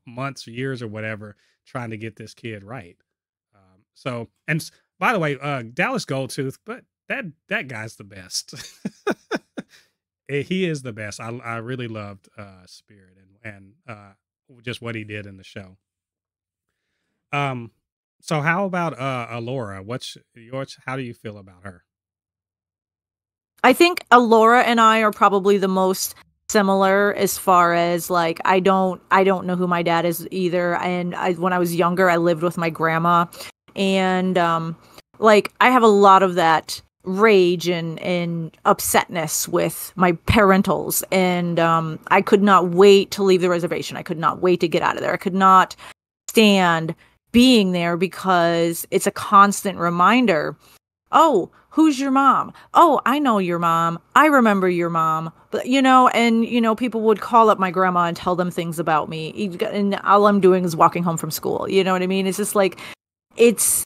months or years or whatever, trying to get this kid right. So, and by the way, Dallas Goldtooth, but that guy's the best. He is the best. I really loved Spirit and just what he did in the show. So how about Alora? What's yours? How do you feel about her? I think Alora and I are probably the most similar as far as like, I don't know who my dad is either. And when I was younger, I lived with my grandma, and like I have a lot of that rage and upsetness with my parentals, and I could not wait to leave the reservation. I could not wait to get out of there. I could not stand being there because it's a constant reminder. Oh, who's your mom? Oh, I know your mom. I remember your mom. But, and, people would call up my grandma and tell them things about me. And all I'm doing is walking home from school. You know what I mean? It's just like, it's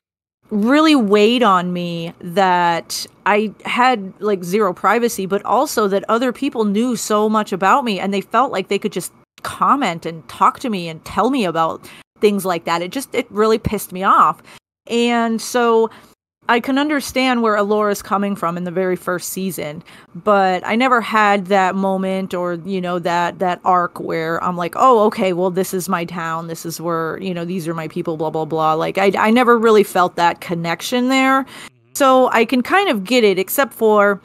really weighed on me that I had like zero privacy, but also that other people knew so much about me, and they felt like they could just comment and talk to me and tell me about things like that. It really pissed me off. And so I can understand where Alora's coming from in the very first season, but I never had that moment or, that arc where I'm like, oh, okay, well, this is my town. This is where, these are my people, blah, blah, blah. Like, I never really felt that connection there. So I can kind of get it, except for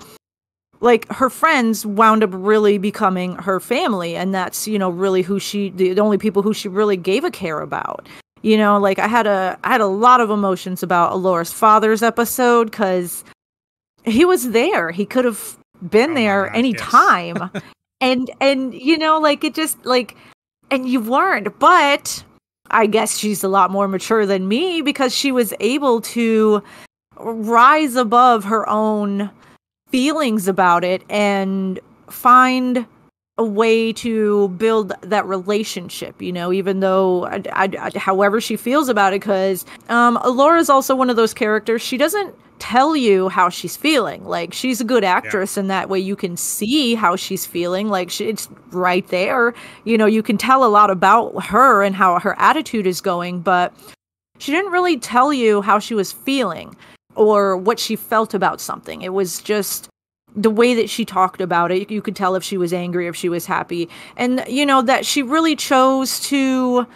like her friends wound up really becoming her family. And that's, really the only people who she really gave a care about. Like I had a lot of emotions about Alora's father's episode, because he was there. He could have been there anytime. Yes. and like it just like, and you learned, but I guess she's a lot more mature than me, because she was able to rise above her own feelings about it and find a way to build that relationship, even though however she feels about it, because Laura's also one of those characters. She doesn't tell you how she's feeling. Like, she's a good Yeah. actress, and that way you can see how she's feeling. Like, it's right there. You can tell a lot about her and how her attitude is going, but she didn't really tell you how she was feeling or what she felt about something. It was just the way that she talked about it. You could tell if she was angry, if she was happy. And, that she really chose to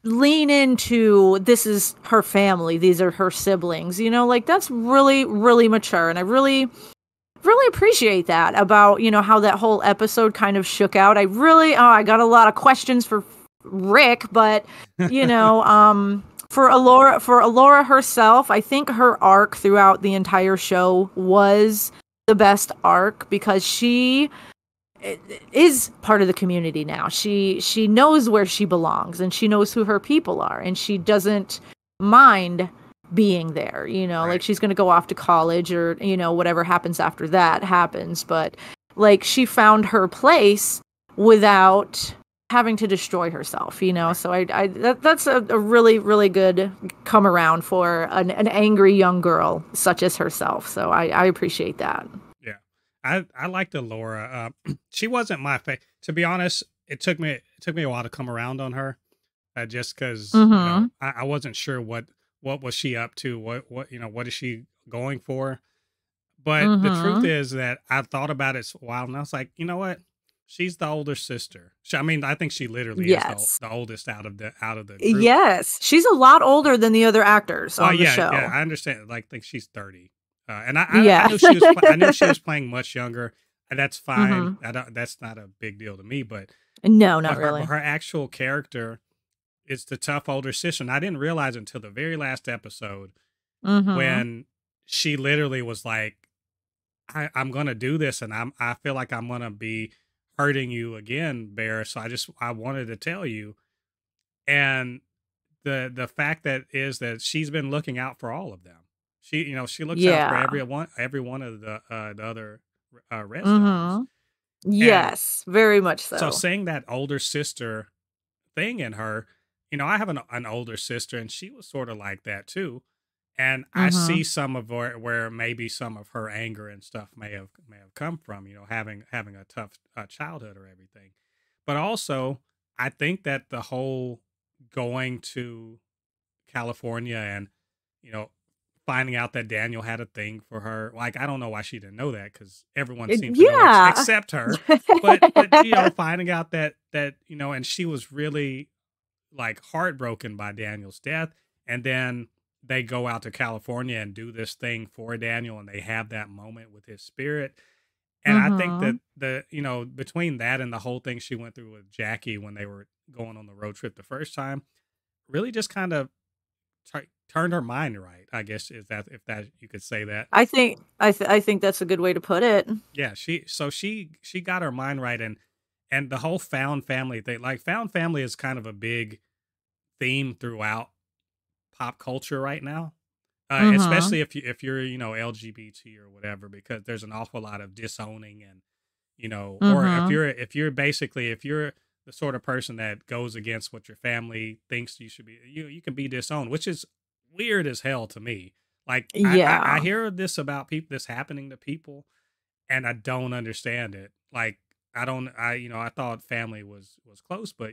lean into, this is her family, these are her siblings, like, that's really, really mature. And I really, really appreciate that about, how that whole episode kind of shook out. I got a lot of questions for Rick, but, for Alora herself, I think her arc throughout the entire show was the best arc, because she is part of the community now. She knows where she belongs, and she knows who her people are, and she doesn't mind being there. Like, Right. she's going to go off to college, or whatever happens after that happens, but like, she found her place without having to destroy herself. Right. So that's a really, really good come around for an angry young girl such as herself. So I appreciate that. Yeah. I like the Laura. She wasn't my favorite. To be honest, it took me a while to come around on her. Just because Mm-hmm. I wasn't sure what was she up to, what what is she going for. But the truth Mm-hmm. is that I thought about it a while, and I was like, you know what? She's the older sister. I mean, I think she literally is Yes. the oldest out of the group. Yes. She's a lot older than the other actors Well, on the yeah, show. I understand. Like, think she's 30, and I Yeah. knew she was I knew she was playing much younger, and that's fine. Mm-hmm. That's not a big deal to me. No, not But really. her actual character is the tough older sister, and I didn't realize until the very last episode Mm-hmm. when she literally was like, I'm gonna do this, and I feel like I'm gonna be hurting you again, Bear. So I wanted to tell you, and the fact that is that she's been looking out for all of them. She looks out for Yeah. every one of the other res dogs, Mm-hmm. and Yes, very much so so. seeing that older sister thing in her, I have an older sister, and she was sort of like that too. And I Mm-hmm. see some of where maybe some of her anger and stuff may have come from, having a tough childhood or everything. But also, I think that the whole going to California and you know finding out that Daniel had a thing for her, like I don't know why she didn't know that because everyone seemed to know Yeah. except her. But finding out that and she was really like heartbroken by Daniel's death, and then they go out to California and do this thing for Daniel, and they have that moment with his spirit. And I think that Mm-hmm. between that and the whole thing she went through with Jackie when they were going on the road trip the first time, really just kind of turned her mind right. I guess is that if that you could say that. I think that's a good way to put it. Yeah, she got her mind right, and the whole found family thing, like found family is kind of a big theme throughout pop culture right now, Mm-hmm. especially if you're LGBT or whatever, because there's an awful lot of disowning and or Mm-hmm. if you're the sort of person that goes against what your family thinks you should be, you can be disowned, which is weird as hell to me. Like I Yeah. hear this about people, this happening to people, and I don't understand it. Like I don't I thought family was close, but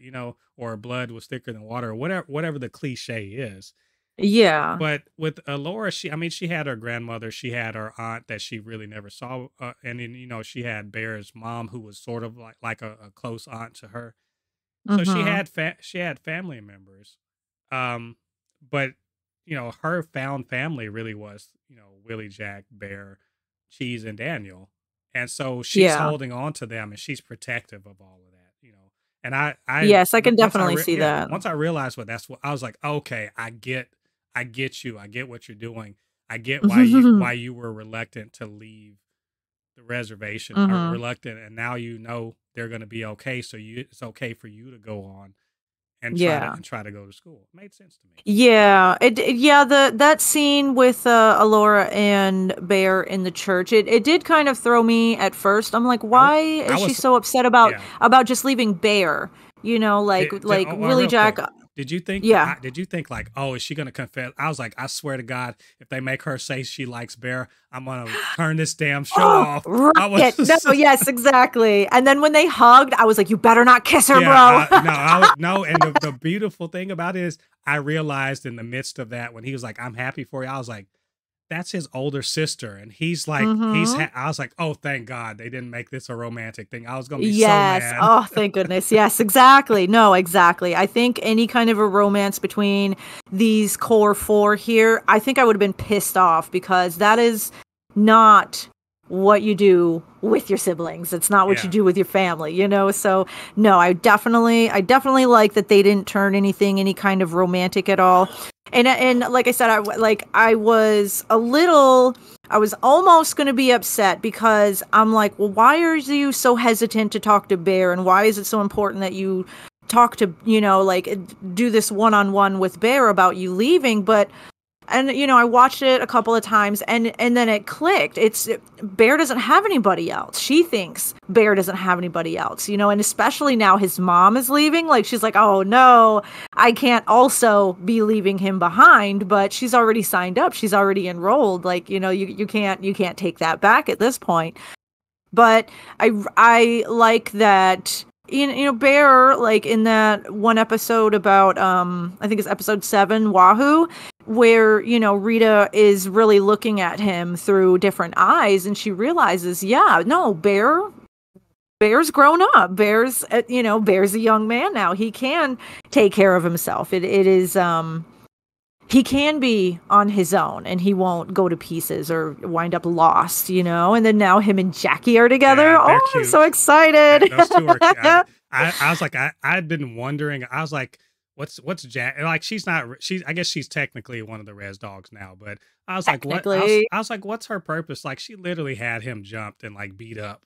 or blood was thicker than water, or whatever the cliche is. Yeah. But with Laura, she had her grandmother, she had her aunt that she really never saw, and then she had Bear's mom, who was sort of like a close aunt to her. So Mm-hmm. she had family members, um, but her found family really was Willie, Jack, Bear, Cheese, and Daniel, and so she's Yeah. holding on to them and she's protective of all of that. And I Yes, I can definitely see that. once I realized that's what I was like, okay, I get you, I get what you're doing, I get Mm-hmm. why you were reluctant to leave the reservation, or Mm-hmm. reluctant, and now they're going to be okay, so it's okay for you to go on and Yeah. try to go to school. It made sense to me. Yeah, that scene with Alora and Bear in the church, it did kind of throw me at first. I'm like, why I is she was so upset yeah. about just leaving Bear? You know, Well, Willie real Jack. quick, did you think Yeah. did you think like, oh, is she gonna confess? I was like, I swear to God, if they make her say she likes Bear, I'm gonna turn this damn show Oh, off. I right. was No, yes, exactly. And then when they hugged, I was like, you better not kiss her, yeah, bro. no. And the beautiful thing about it is, I realized in the midst of that when he was like, "I'm happy for you," I was like, "That's his older sister," and he's like, Mm-hmm. I was like, "Oh, thank God they didn't make this a romantic thing." I was gonna be so Yes. mad. Oh, thank goodness. Yes, exactly. No, exactly. I think any kind of a romance between these core four here, I think I would have been pissed off because that is not what you do with your siblings. It's not what you Yeah, do with your family, you know? So, no, I definitely like that they didn't turn anything any kind of romantic at all. And like I said, I was almost going to be upset because I'm like, well, why are you so hesitant to talk to Bear? And why is it so important that you talk to, do this one-on-one with Bear about you leaving? And I watched it a couple of times and then it clicked. Bear doesn't have anybody else. She thinks Bear doesn't have anybody else, and especially now his mom is leaving. Like, she's like, oh no, I can't also be leaving him behind, but she's already signed up. She's already enrolled. Like, you can't take that back at this point. But I like that. Bear, like in that one episode about I think it's episode 7, Wahoo, where Rita is really looking at him through different eyes, and she realizes, yeah, no, Bear's grown up. Bear's a young man now. He can take care of himself. It is he can be on his own and he won't go to pieces or wind up lost, and then now him and Jackie are together. yeah, they're Oh, I'm so cute. excited. Those two are. I was like, I'd been wondering. I was like, what's Jack? Like, she's not. She's. I guess she's technically one of the res dogs now. But I was like, what? Technically. I was like, what's her purpose? Like, she literally had him jumped and like beat up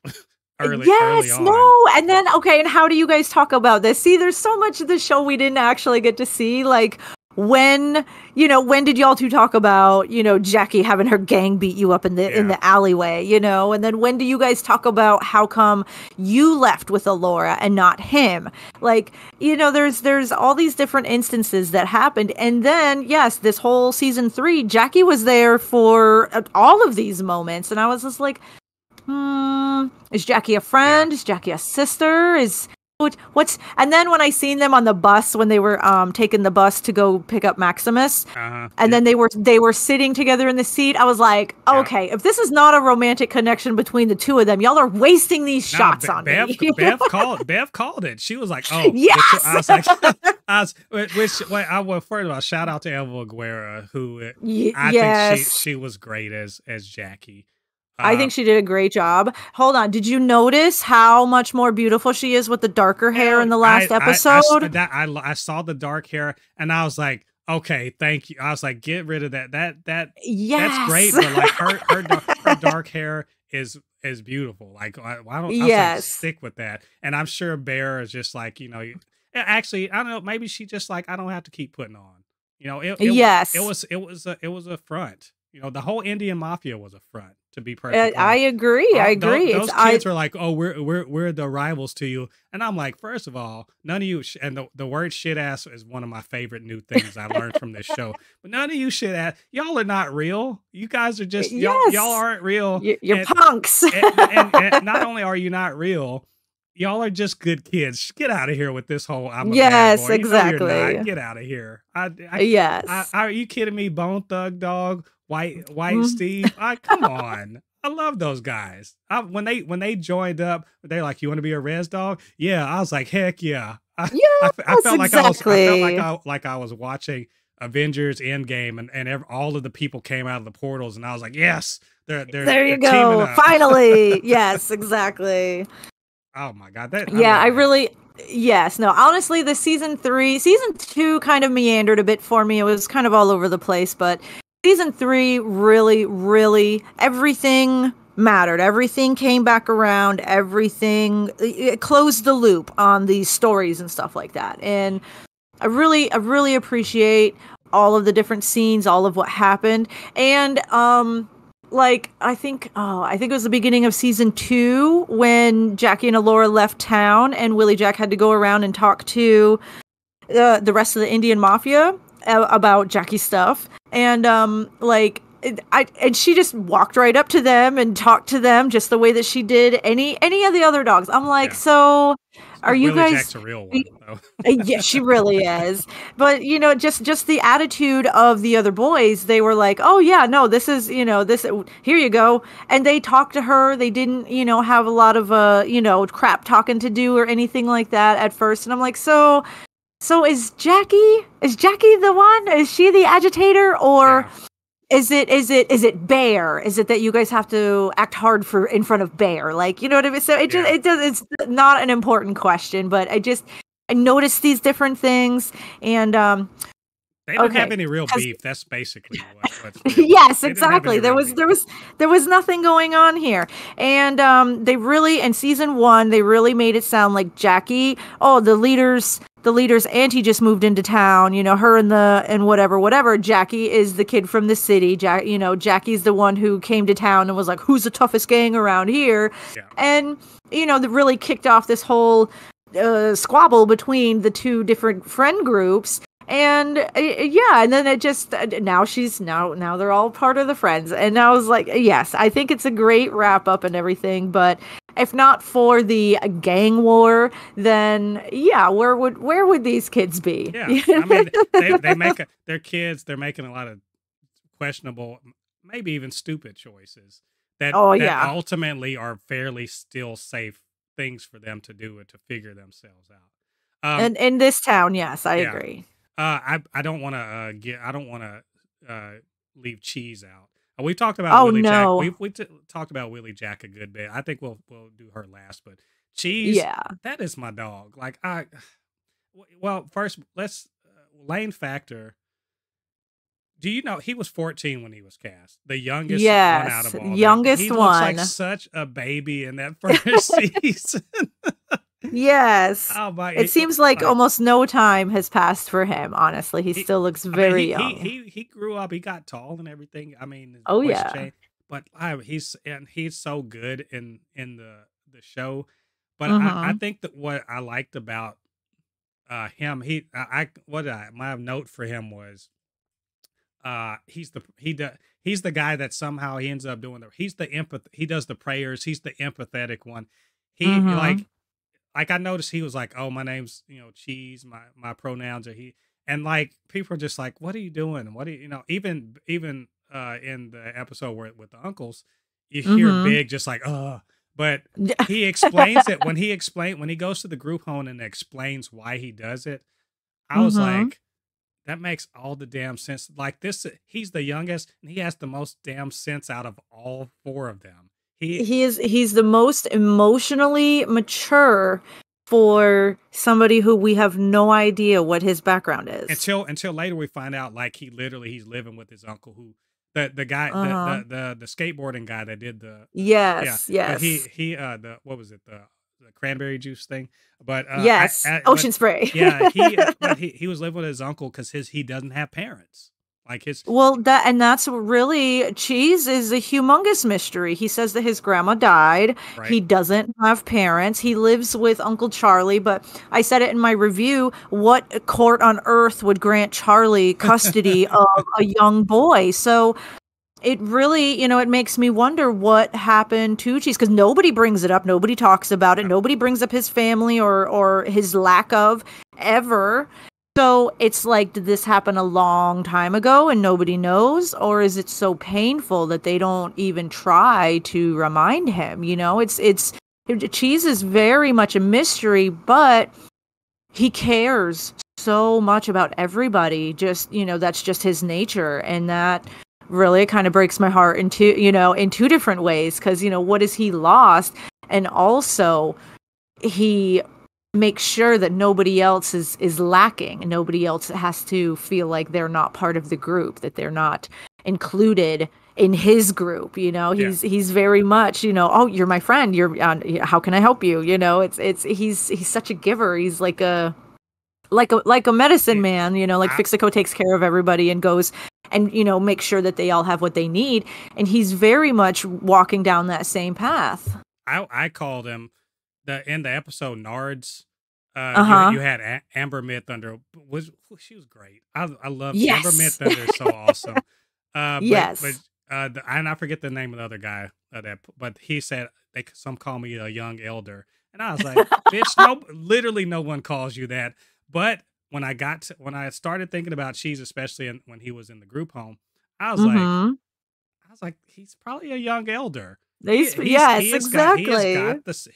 early Yes, on. no. And then, okay, and how do you guys talk about this? See, there's so much of the show we didn't actually get to see. Like, when did y'all two talk about, Jackie having her gang beat you up in the alleyway, and then when do you guys talk about how come you left with Alora and not him? Like, there's all these different instances that happened. And then, yes, this whole season 3, Jackie was there for all of these moments. And I was just like, is Jackie a friend? Yeah. Is Jackie a sister? And then when I seen them on the bus when they were taking the bus to go pick up Maximus, and then they were sitting together in the seat, I was like, okay, if this is not a romantic connection between the two of them, y'all are wasting these shots on me. Bev called it. She was like, oh, yes. I was like, first of all, shout out to Eva Aguera, who I think she was great as Jackie. I think she did a great job. Hold on. Did you notice how much more beautiful she is with the darker hair in the last episode? I saw the dark hair and I was like, okay, thank you. I was like, get rid of that. That's great. But like her dark hair is beautiful. Like, why don't I was like, stick with that? And I'm sure Bear is just like, actually, I don't know. Maybe she just like, I don't have to keep putting on. It was a front. The whole Indian mafia was a front. To be perfect, I agree. Those kids were like, "Oh, we're the rivals to you," and I'm like, first of all, none of you. And the word "shit ass" is one of my favorite new things I learned from this show. But none of you shit ass, y'all are not real. You guys are just y'all aren't real. You're punks. and not only are you not real, y'all are just good kids. Get out of here with this whole I'm a bad boy. Exactly. You're not. Get out of here. Are you kidding me? Bone Thug Dog. White Steve, come on! I love those guys. When they joined up, they're like, "You want to be a res dog?" Yeah, I was like, "Heck yeah!" I felt like I was watching Avengers Endgame, and all of the people came out of the portals, and I was like, "Yes, they're there you go, finally." Yes, exactly. Oh my God! Yes, no, honestly, the season 2 kind of meandered a bit for me. It was kind of all over the place, but season 3 really, really, everything mattered. Everything came back around. It closed the loop on these stories and stuff like that. And I really appreciate all of the different scenes, all of what happened. And like I think it was the beginning of season 2 when Jackie and Alora left town and Willie Jack had to go around and talk to the rest of the Indian mafia about Jackie's stuff. And and she just walked right up to them and talked to them just the way that she did any of the other dogs. I'm like, so are you Willie guys Jack's a real one, though. Yeah, she really is. But just the attitude of the other boys, they were like, "Oh yeah, no, this is, this here you go." And they talked to her. They didn't, have a lot of crap talking to do or anything like that at first. And I'm like, "So is Jackie the one? Is she the agitator, or is it Bear? Is it that you guys have to act hard for in front of Bear? Like, you know what I mean?" So it's not an important question, but I noticed these different things, and they didn't have any real beef. That's basically what's yes, exactly. There was nothing going on here, and they really, in season 1, they really made it sound like Jackie. Oh, the leader's auntie just moved into town. Her and whatever. Jackie is the kid from the city. Jackie's the one who came to town and was like, "Who's the toughest gang around here?" Yeah. And that really kicked off this whole squabble between the two different friend groups. And and then it just now they're all part of the friends. And I was like, yes, I think it's a great wrap up and everything, but if not for the gang war, then where would these kids be? Yeah, I mean, they make their kids. They're making a lot of questionable, maybe even stupid choices that ultimately are fairly still safe things for them to do and to figure themselves out. And in this town, yes, I agree. I don't want to leave Cheese out. We talked about Willie Jack. We talked about Willie Jack a good bit. I think we'll do her last, but Cheese, that is my dog. Like first let's Lane Factor. Do you know he was 14 when he was cast? The youngest one out of all. Youngest he one. Looks like such a baby in that first season. Yes. Oh my! It seems like almost no time has passed for him. Honestly, he still looks very young. He grew up. He got tall and everything. I mean, but he's so good in the show. But I think that what I liked about him, my note for him was he's the guy that somehow he ends up doing he does the prayers. He's the empathetic one. He like I noticed he was like, "Oh, my name's Cheese. My pronouns are he," and like people are just like, "What are you doing? What do you even in the episode with the uncles, you hear Big just like, but he explains it when he goes to the group home and explains why he does it. I was like, that makes all the damn sense. Like he's the youngest and he has the most damn sense out of all 4 of them. He's the most emotionally mature for somebody who we have no idea what his background is. Until later we find out like he's living with his uncle who the guy the skateboarding guy that did the yes. What was it, the cranberry juice thing, but Ocean Spray. He was living with his uncle because he doesn't have parents. Like that's really Cheese is a humongous mystery. He says that his grandma died. Right. He doesn't have parents. He lives with Uncle Charlie, but I said it in my review, what court on earth would grant Charlie custody of a young boy? So it really, it makes me wonder what happened to Cheese, because nobody brings it up. Nobody talks about it. Nobody brings up his family or his lack of ever. So it's like, did this happen a long time ago and nobody knows? Or is it so painful that they don't even try to remind him? Cheese is very much a mystery, but he cares so much about everybody. Just, that's just his nature. And that really kind of breaks my heart in two different ways. Because, what has he lost? And also he make sure that nobody else is lacking and nobody else has to feel like they're not part of the group, that they're not included in his group. He's very much, oh, you're my friend, you're how can I help you? He's such a giver. He's like like a medicine He- man, like I, Fixico takes care of everybody and goes and makes sure that they all have what they need, and he's very much walking down that same path. I called him in the episode Nards. You Uh-huh. had Amber Midthunder. She was great. I love Amber Yes. Midthunder is so awesome. But Yes. and I forget the name of the other guy but he said some call me a young elder, and I was like, bitch, no, literally no one calls you that. But when I started thinking about Cheese, especially when he was in the group home, I was like, Mhm. he's probably a young elder. Yes, He has exactly. got this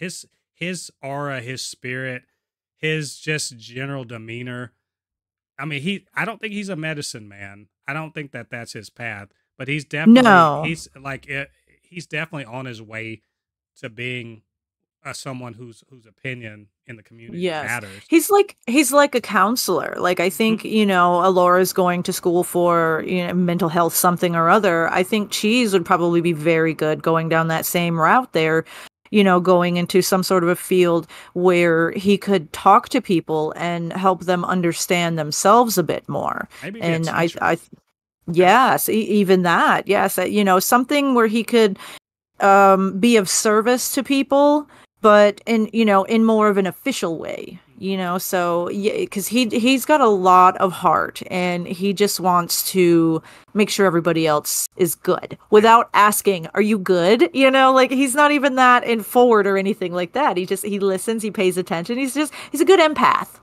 his aura, his spirit, his just general demeanor. I mean, I don't think he's a medicine man. I don't think that's his path, but No. he's definitely on his way to being someone whose opinion in the community Yes. matters. He's like a counselor. Like, I think, Mhm. Alora's going to school for, mental health something or other. I think Cheese would probably be very good going down that same route there, going into some sort of a field where he could talk to people and help them understand themselves a bit more. Maybe be a And teacher. Yeah. yes, even that. Yes, something where he could be of service to people, but in more of an official way, so yeah, because he's got a lot of heart, and he just wants to make sure everybody else is good Yeah. without asking, are you good? Like, he's not even that in forward or anything like that. He listens, he pays attention, he's a good empath.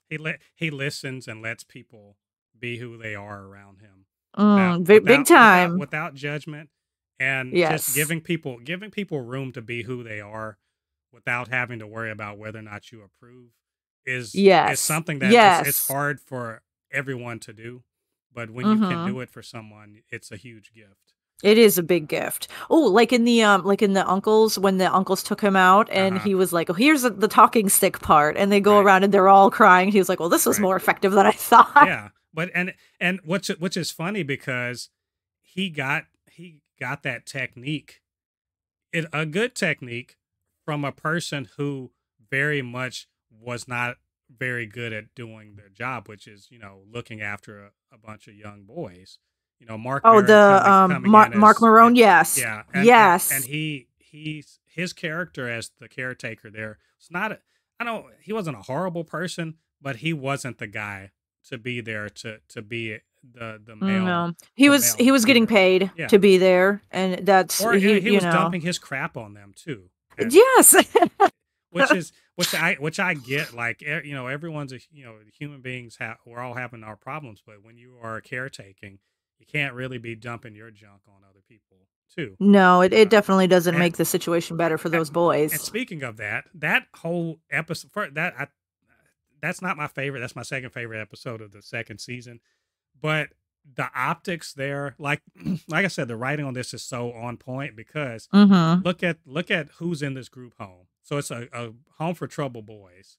He listens and lets people be who they are around him Big time. without judgment, and just Yes. giving people room to be who they are without having to worry about whether or not you approve is Yes. something that it's Yes. hard for everyone to do, but when you can Mm-hmm. do it for someone, it's a huge gift. It is a big gift. Oh, like in the uncles, when the uncles took him out and Uh-huh. he was like, "Oh, here's the talking stick part," and they go Right. around and they're all crying. He was like, "Well, this was Right. more effective than I thought." Yeah. But and which is funny because he got that technique, a good technique, from a person who very much was not very good at doing their job, which is, looking after a bunch of young boys. Mark Oh, Maron the coming in Mark as Marone, yes. yeah, and Yes. his character as the caretaker there. It's not I don't he wasn't a horrible person, but he wasn't the guy to be there to be the male No. He was getting leader. paid Yeah. to be there, and that's Or he was dumping his crap on them too. And Yes. which I get, like, everyone's human beings we're all having our problems, but when you are caretaking, you can't really be dumping your junk on other people too. No, it Uh, definitely doesn't and make the situation better for a- those and boys. speaking of that whole episode that's not my favorite. That's my second favorite episode of the second season. But the optics there, like I said, the writing on this is so on point because Mhm. look at who's in this group home. So it's a home for troubled boys.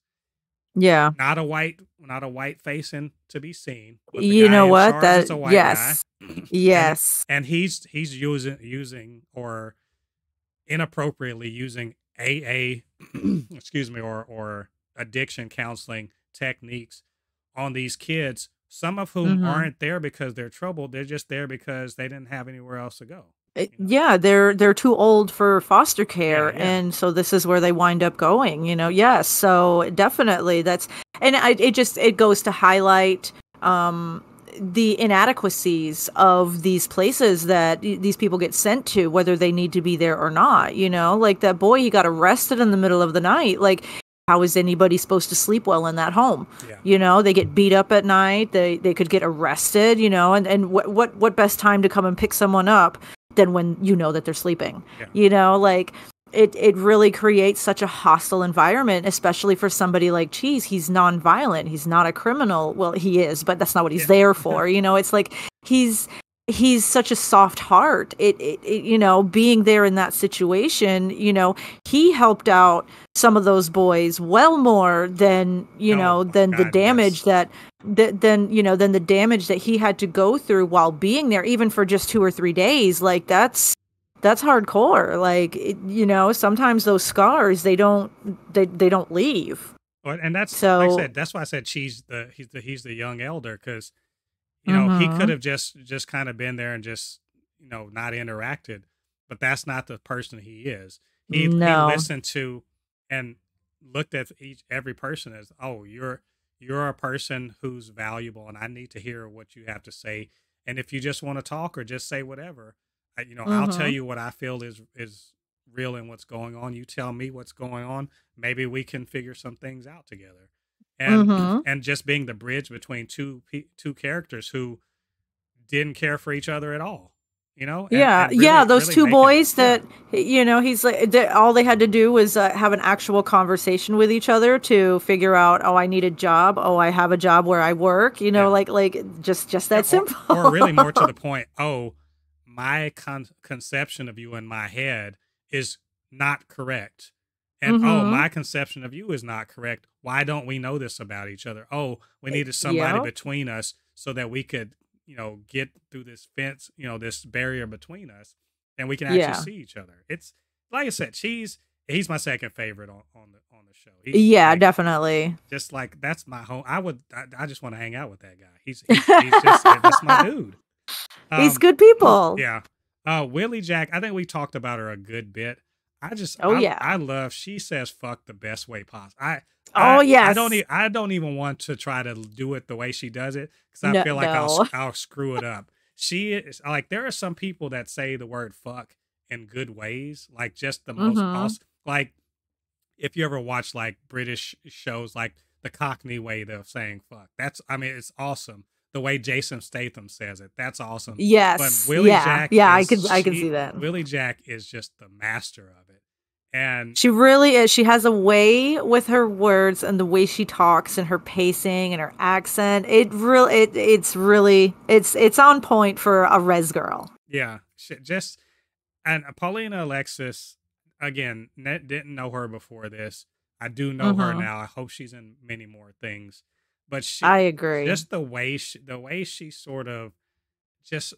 Yeah. Not a white facing to be seen, but the You guy know in what? charge is That a white guy, yes. and Yes. he's using or inappropriately using AA, excuse me, or addiction counseling techniques on these kids, some of whom Mhm. aren't there because they're troubled. They're just there because they didn't have anywhere else to go. You know? Yeah, they're too old for foster Yeah, care, yeah. and so this is where they wind up going. Yes, so definitely and it goes to highlight the inadequacies of these places that these people get sent to, whether they need to be there or not. Like that boy, he got arrested in the middle of the night. Like, how is anybody supposed to sleep well in that home? Yeah. They get beat up at night. They could get arrested. And what best time to come and pick someone up than when you know that they're sleeping? Yeah. Like, it really creates such a hostile environment, especially for somebody like Cheese. He's nonviolent. He's not a criminal. Well, he is, but that's not what he's there for. It's like he's such a soft heart. Being there in that situation, he helped out some of those boys well more than than the God, damage yes. than the damage that he had to go through while being there, even for just 2 or 3 days. Like, that's hardcore. Like, sometimes those scars, they don't leave. Well, and that's like I So, said, that's why I said he's the young elder, because he could mhm. have just kind of been there and just not interacted, but that's not the person he is. He No. listened to and looked at every person as, oh, you're a person who's valuable, and I need to hear what you have to say. And if you just want to talk or just say whatever, I'll tell Mhm. you what I feel is real and what's going on. You tell me what's going on. Maybe we can figure some things out together. And Mhm. and just being the bridge between two characters who didn't care for each other at all, Yeah, and yeah, really those really 2 making it. boys Yeah, that, he's like all they had to do was, have an actual conversation with each other to figure out, "Oh, I need a job. Oh, I have a job where I work," yeah, like, just yeah, that or simple. really more to the point. Oh, my conception of you in my head is not correct, and oh, Mhm. my conception of you is not correct. Why don't we know this about each other? Oh, we needed somebody Yep. between us so that we could get through this fence, this barrier between us, and we can actually Yeah. see each other. It's like I said, he's my second favorite on the show. He's Yeah, like, definitely. just like, that's my home. I just want to hang out with that guy. He's just, that's my dude. These Um, good people. yeah. Willie Jack, I think we talked about her a good bit. Oh, yeah. I love, she says fuck the best way possible. Oh, yes. I don't even want to try to do it the way she does it, because I No, feel like no. I'll screw it up. She is like, there are some people that say the word fuck in good ways, like just the most Mhm. awesome. Like, if you ever watch like British shows, like the Cockney way of saying fuck, I mean, it's awesome. The way Jason Statham says it, that's awesome. But Yes. Yeah. Yeah, I could see that. Willie Jack is just the master of it. And She really is. She has a way with her words and the way she talks and her pacing and her accent. It's really it's on point for a res girl. yeah, just, and Paulina Alexis, again, didn't know her before this. I do know her Mhm. now. I hope she's in many more things. But I agree. just the way she sort of just,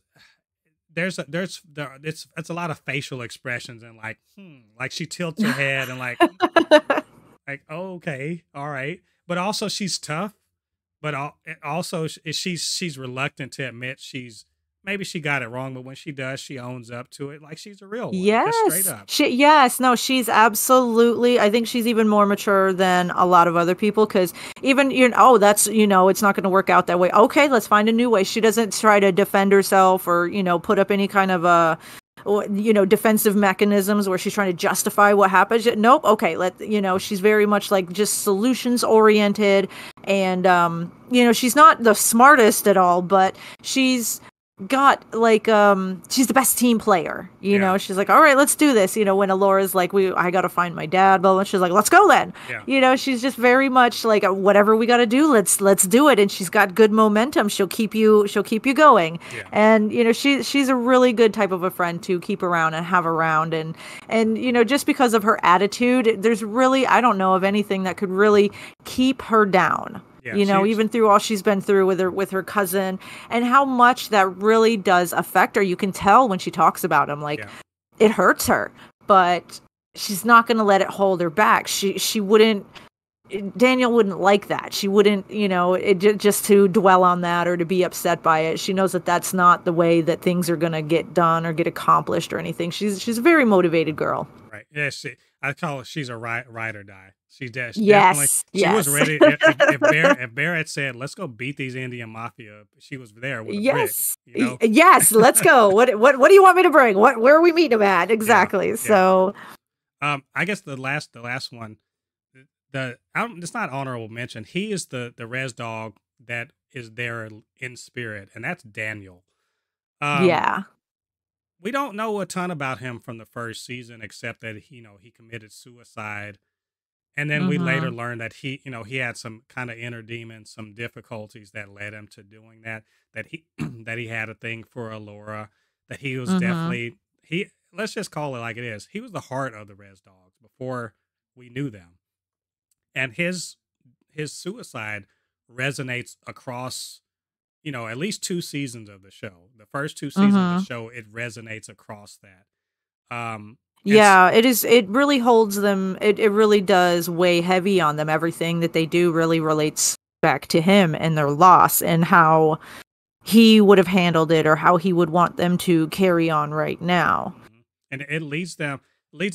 it's a lot of facial expressions, and like, like she tilts her head and like, like, oh, okay, all right. But also she's tough, but also she's reluctant to admit maybe she got it wrong, but when she does, she owns up to it, like she's a real one, just straight Yes. up. No, she's absolutely, I think she's even more mature than a lot of other people because even, oh, that's, it's not going to work out that way. Okay, let's find a new way. She doesn't try to defend herself or, put up any kind of defensive mechanisms where she's trying to justify what happened. Nope. Okay. She's very much like just solutions oriented. And, she's not the smartest at all, but she's got like she's the best team player. Yeah, She's like, all right, let's do this. When Alora's like, I gotta find my dad, blah, blah, she's like, let's go then. yeah, She's just very much like, whatever we gotta do, let's do it. And she's got good momentum. She'll keep you going. yeah. And she's a really good type of a friend to keep around and have around. And just because of her attitude, there's really, I don't know of anything that could really keep her down. Yeah, she Even through all she's been through with her cousin and how much that really does affect her. You can tell when she talks about him, like yeah, it hurts her, but she's not going to let it hold her back. She wouldn't. Daniel wouldn't like that. She wouldn't, just to dwell on that or to be upset by it. She knows that that's not the way that things are going to get done or get accomplished or anything. She's a very motivated girl. right. Yeah, I call it, she's a ride or die. Definitely, Yes, she was yes. ready. If Bear had said, "Let's go beat these Indian mafia," she was there with a brick. Yes. Yes, let's go. What do you want me to bring? Where are we meeting him at? Yeah, Exactly. yeah. So, I guess the last one, it's not honorable mention. He is the res dog that is there in spirit, and that's Daniel. Um, yeah. we don't know a ton about him from the first season, except that he committed suicide, and then we later Mhm. learned that he had some kind of inner demons, some difficulties that led him to doing that. That he that he had a thing for Alora. That he was Mhm. definitely he. Let's just call it like it is. He was the heart of the res dogs before we knew them, and his suicide resonates across at least two seasons of the show. The first two seasons of the Mhm. show, it resonates across that. Um, Yeah, it is. It really holds them. It really does weigh heavy on them. Everything that they do really relates back to him and their loss and how he would have handled it or how he would want them to carry on right now. And it leads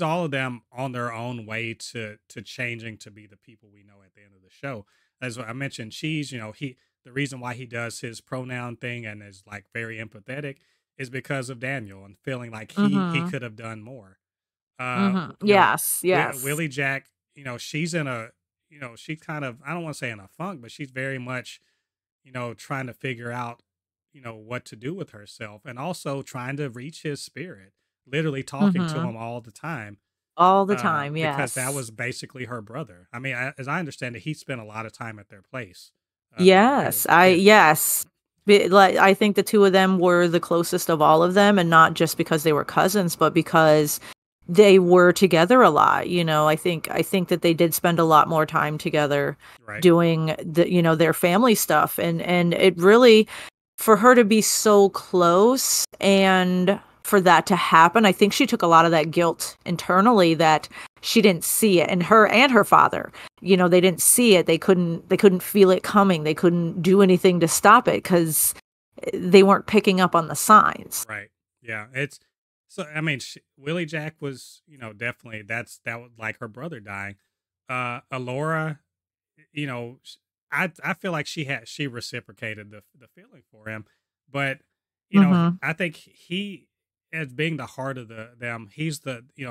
all of them on their own way to changing to be the people we know at the end of the show. As I mentioned, Cheese, the reason why he does his pronoun thing and is like very empathetic is because of Daniel and feeling like he Mm-hmm. could have done more. Mm-hmm. You know, Yes. Yes. Willie Jack, she's in a, she's kind of, I don't want to say in a funk, but she's very much, trying to figure out, what to do with herself and also trying to reach his spirit, literally talking to Mm-hmm. him all the time. All the time. Because that Yes. was basically her brother. I mean, as I understand it, he spent a lot of time at their place when he was Yes. a kid. Yes. Like I think the two of them were the closest of all of them, and not just because they were cousins, but because they were together a lot. I think that they did spend a lot more time together Right. doing their family stuff, and it really, for her to be so close and for that to happen, I think she took a lot of that guilt internally that she didn't see it, and her father, they didn't see it. They couldn't feel it coming. They couldn't do anything to stop it because they weren't picking up on the signs. Right. Yeah. It's so. I mean, Willie Jack was, definitely that was like her brother dying. Alora, you know, sh- I feel like she reciprocated the feeling for him, but Mhm. I think he, as being the heart of them, he's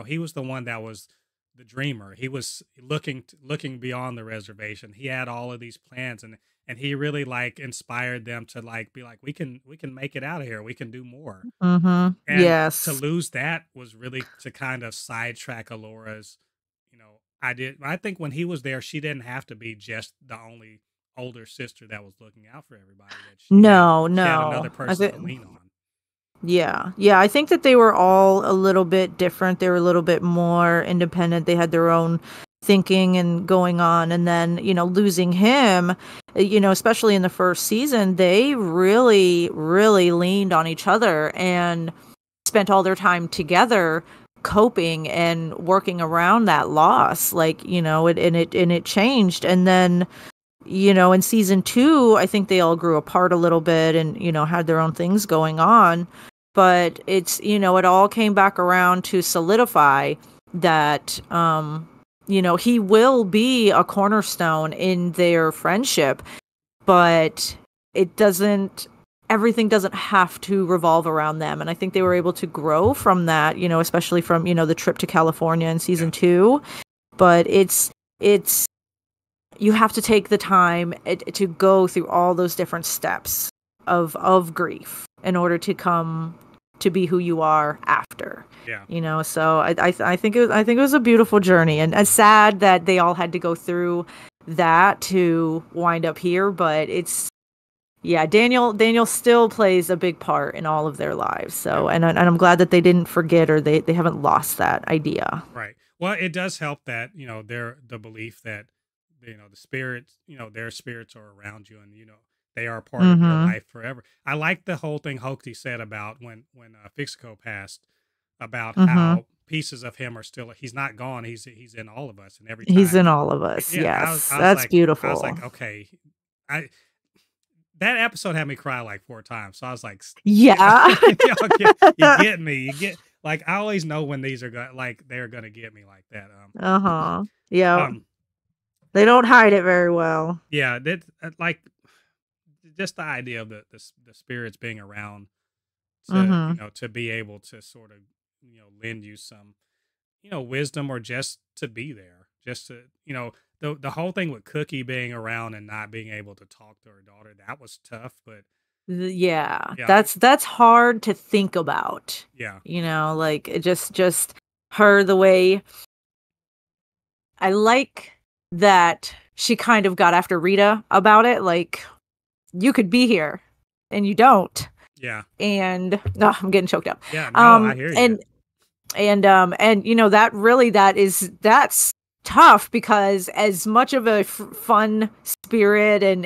he was the one that was the dreamer. He was looking beyond the reservation. He had all of these plans, and he really like inspired them to like be like we can make it out of here. We can do more. Mhm. And to Yes. lose that was really to kind of sidetrack Alora's, I think when he was there, she didn't have to be just the only older sister that was looking out for everybody, that No, she had another no. I person think to lean on. yeah. Yeah, I think that they were all a little bit different. They were a little bit more independent. They had their own thinking and going on, and then, losing him, especially in the first season, they really really leaned on each other and spent all their time together coping and working around that loss, like, and it changed, and then in season 2, I think they all grew apart a little bit and, had their own things going on. But it's, it all came back around to solidify that, he will be a cornerstone in their friendship, but it doesn't, everything doesn't have to revolve around them. And I think they were able to grow from that, especially from, the trip to California in season Yeah. 2. But it's, you have to take the time to go through all those different steps of grief in order to come to be who you are after. Yeah. So I think it was a beautiful journey, and it's sad that they all had to go through that to wind up here, but it's, yeah, Daniel still plays a big part in all of their lives. So, and I'm glad that they didn't forget, or they haven't lost that idea. Right. Well, it does help that, the belief that, the spirits, their spirits are around you, and, they are part of your Mhm. life forever. I like the whole thing Hoaxie said about when Fixico passed, about Mhm. how pieces of him are still, he's not gone. He's in all of us. And every He's time, in all of us. yeah, Yes. That's I was beautiful. like, okay, I, that episode had me cry like 4 times. So I was like, Yeah. y'all you get me. You get like I always know when these are they're gonna get me like that. Uh-huh. Yeah. Um, They don't hide it very well. yeah, that like just the idea of the spirits being around to Mhm. to be able to sort of lend you some wisdom, or just to be there, just to the whole thing with Cookie being around and not being able to talk to her daughter, that was tough, but Yeah. yeah, That's hard to think about. yeah, Like, it just her, the way I like that she kind of got after Rita about it, like, you could be here and you don't. yeah, And no, I'm getting choked up. yeah. No, I hear you. And that's tough, because as much of a fun spirit, and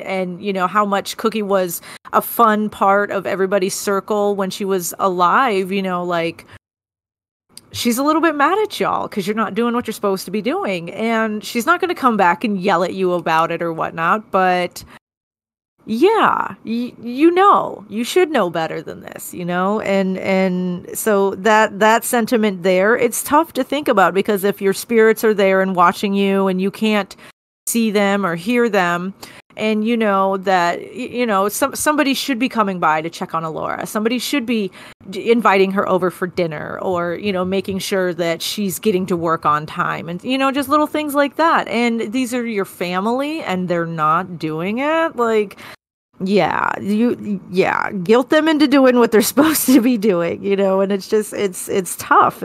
how much Cookie was a fun part of everybody's circle when she was alive, like, she's a little bit mad at y'all because you're not doing what you're supposed to be doing. And she's not going to come back and yell at you about it or whatnot. But yeah, you should know better than this, and so that sentiment there, it's tough to think about, because if your spirits are there and watching you and you can't see them or hear them, and you know that somebody should be coming by to check on Alora, somebody should be inviting her over for dinner, or making sure that she's getting to work on time, and just little things like that, and these are your family and they're not doing it, like, guilt them into doing what they're supposed to be doing, and it's just it's tough.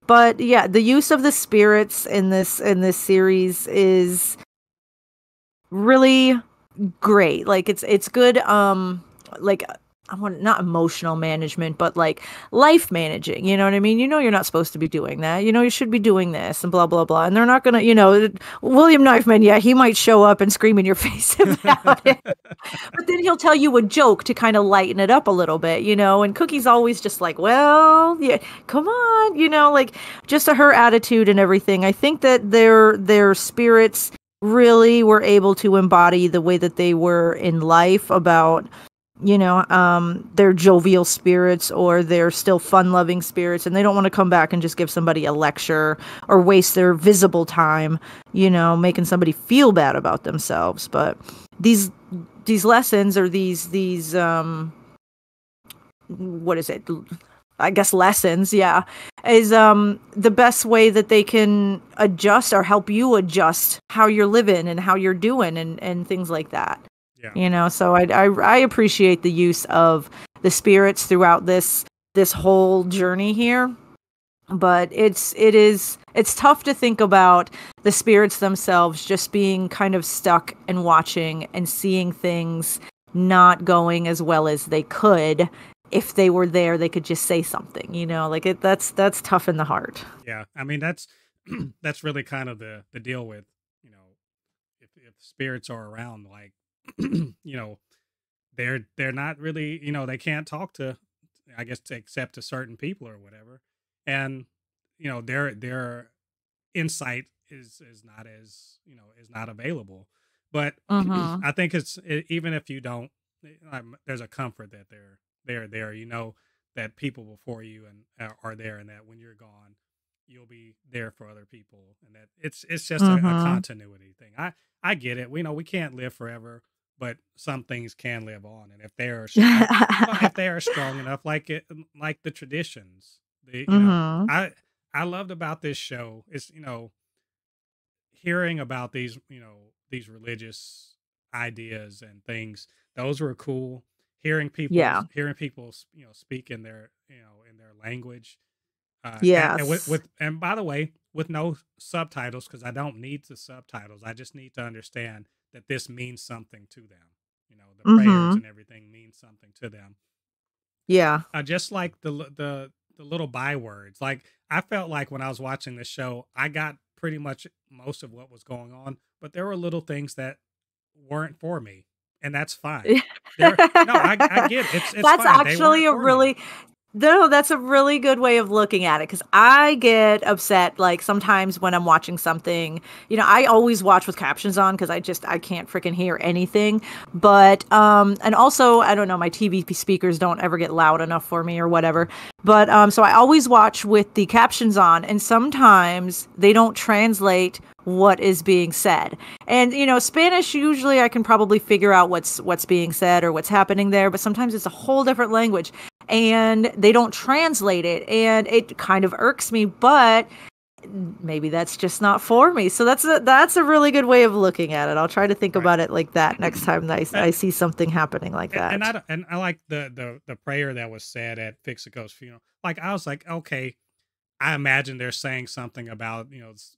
But yeah, the use of the spirits in this series is really great. Like, it's good, like, I want, not emotional management, but like life managing, you know what I mean? You're not supposed to be doing that. You should be doing this and blah, blah, blah. And they're not going to, William Knifeman, yeah, he might show up and scream in your face about it. But then he'll tell you a joke to kind of lighten it up a little bit, and Cookie's always just like, well, yeah, come on, like, just her attitude and everything. I think that their spirits really were able to embody the way that they were in life, about they're jovial spirits, or they're still fun-loving spirits, and they don't want to come back and just give somebody a lecture or waste their visible time, making somebody feel bad about themselves. But these lessons, or these what is it? I guess lessons, yeah, is the best way that they can adjust or help you adjust how you're living and how you're doing, and things like that. Yeah. So I appreciate the use of the spirits throughout this whole journey here. But it's tough to think about the spirits themselves just being kind of stuck and watching and seeing things not going as well as they could. If they were there, they could just say something, like that's tough in the heart. Yeah. I mean, that's really kind of the deal with, if spirits are around, like, they're not really, they can't talk to, I guess, except to certain people or whatever. And, their insight is not as, is not available. But I think even if you don't, there's a comfort that they're there, that people before you and are there, and that when you're gone, you'll be there for other people, and that it's just a continuity thing. I get it. We know we can't live forever, but some things can live on, and if they are strong enough, like the traditions, I loved about this show is, hearing about these religious ideas and things. Those were cool. Hearing people speak in their in their language. And by the way, with no subtitles, because I don't need the subtitles. I just need to understand that this means something to them. The prayers and everything means something to them. Yeah. Just like the little bywords. Like, I felt like when I was watching this show, I got pretty much most of what was going on, but there were little things that weren't for me, and that's fine. I get it. It's that's fine. Actually a really me. No, that's a really good way of looking at it, because I get upset, like, sometimes when I'm watching something, I always watch with captions on, because I can't freaking hear anything. But, and also, I don't know, my TV speakers don't ever get loud enough for me or whatever. But, so I always watch with the captions on, and sometimes they don't translate what is being said. And, Spanish, usually I can probably figure out what's being said or what's happening there, but sometimes it's a whole different language, and they don't translate it, and it kind of irks me, but maybe that's just not for me. So that's a really good way of looking at it. I'll try to think about it like that next time I see something happening like that. And I like the prayer that was said at Fixico's funeral. Like, I was like, okay, I imagine they're saying something about,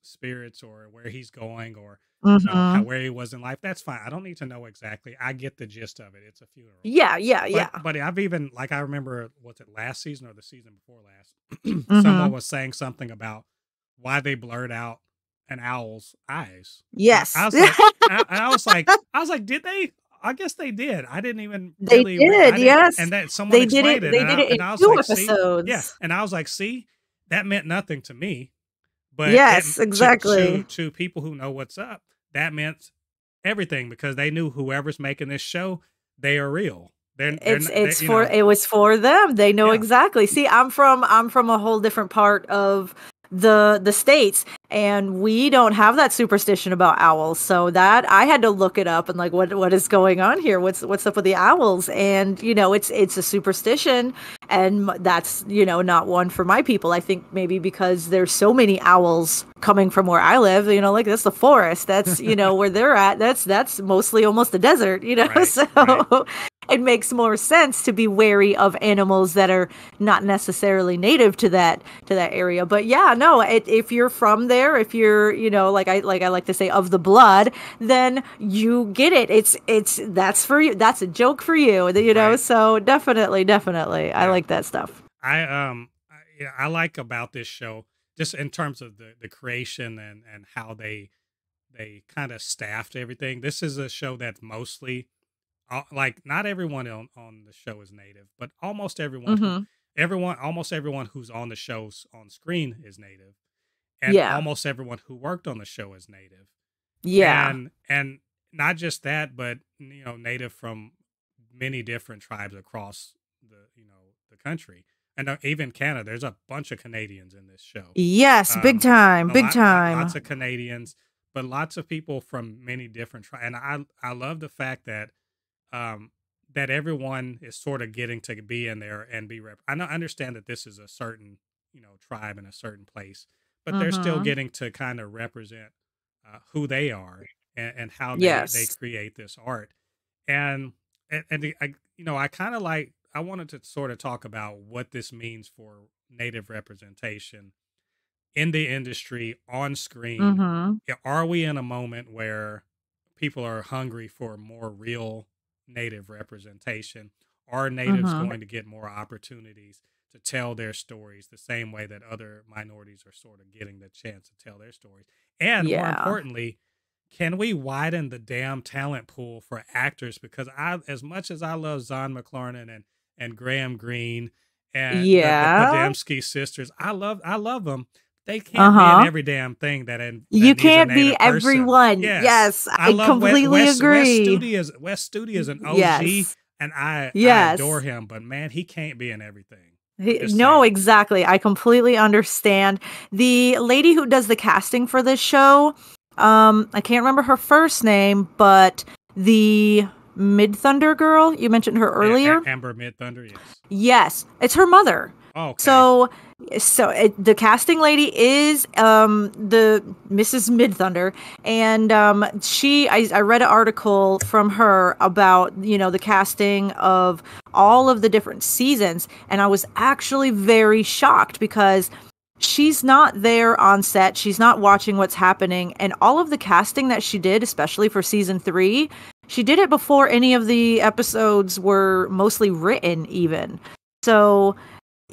spirits, or where he's going, or where he was in life. That's fine. I don't need to know exactly. I get the gist of it. It's a funeral. Yeah. But I've even, like, I remember, was it last season or the season before last? Someone was saying something about why they blurred out an owl's eyes. Yes. I was like, did they? I guess they did. I didn't even really. They did, yes. And that someone explained it. They did it in 2 episodes. See? Yeah. And I was like, see, that meant nothing to me. But Yes, exactly. to people who know what's up, that meant everything because they knew whoever's making this show, they are real. They're not, they, It's for it was for them. They know yeah. exactly. See, I'm from a whole different part of the states, and we don't have that superstition about owls. So that I had to look it up and like what is going on here? What's up with the owls? And it's a superstition, and that's not one for my people. I think maybe because there's so many owls coming from where I live, like that's the forest. That's where they're at. That's mostly almost a desert, Right, so right. it makes more sense to be wary of animals that are not necessarily native to that area. But yeah, no, if you're from there, if you're like I like to say of the blood, then you get it. That's for you. That's a joke for you. Right. So definitely, I Yeah. like that stuff. I like about this show just in terms of the creation and how they kind of staffed everything. This is a show that's mostly like not everyone on the show is native, but Mm-hmm. almost everyone who's on the shows on screen is native, and Yeah. almost everyone who worked on the show is native, Yeah. and not just that, but native from many different tribes across the country, and even Canada. There's a bunch of Canadians in this show. Yes. Big Um, time. a Big lots time. of Canadians, but lots of people from many different tribes, and I love the fact um, that everyone is sort of getting to be in there and be understand that this is a certain tribe in a certain place, but they're still Mm-hmm. getting to kind of represent who they are and how they Yes. create this art. And I kind of like I wanted to sort of talk about what this means for native representation in the industry on screen. Mm-hmm. Are we in a moment where people are hungry for more real native representation? Are natives Mm-hmm. going to get more opportunities to tell their stories the same way that other minorities are sort of getting the chance to tell their stories? And more Yeah. importantly, can we widen the damn talent pool for actors? Because as much as I love Zahn McClarnon and Graham Greene and the Yeah. Podemsky sisters, I love them. They can't be in Uh-huh. every damn thing You that needs a can't be native person. everyone. Yes, Yes, I I love completely agree. Wes Studi is an OG, Yes. and I adore Yes. him. But man, he can't be in everything. I'm just No, saying. exactly. I completely understand. The lady who does the casting for this show, I can't remember her first name, but the Mid Thunder girl, you mentioned her earlier. Amber Mid Thunder, yes. Yes, it's her mother. Oh, okay. So, the casting lady is the Mrs. Midthunder, and I read an article from her about the casting of all of the different seasons, and I was actually very shocked because she's not there on set, she's not watching what's happening, and all of the casting that she did, especially for season 3, she did it before any of the episodes were mostly written even. So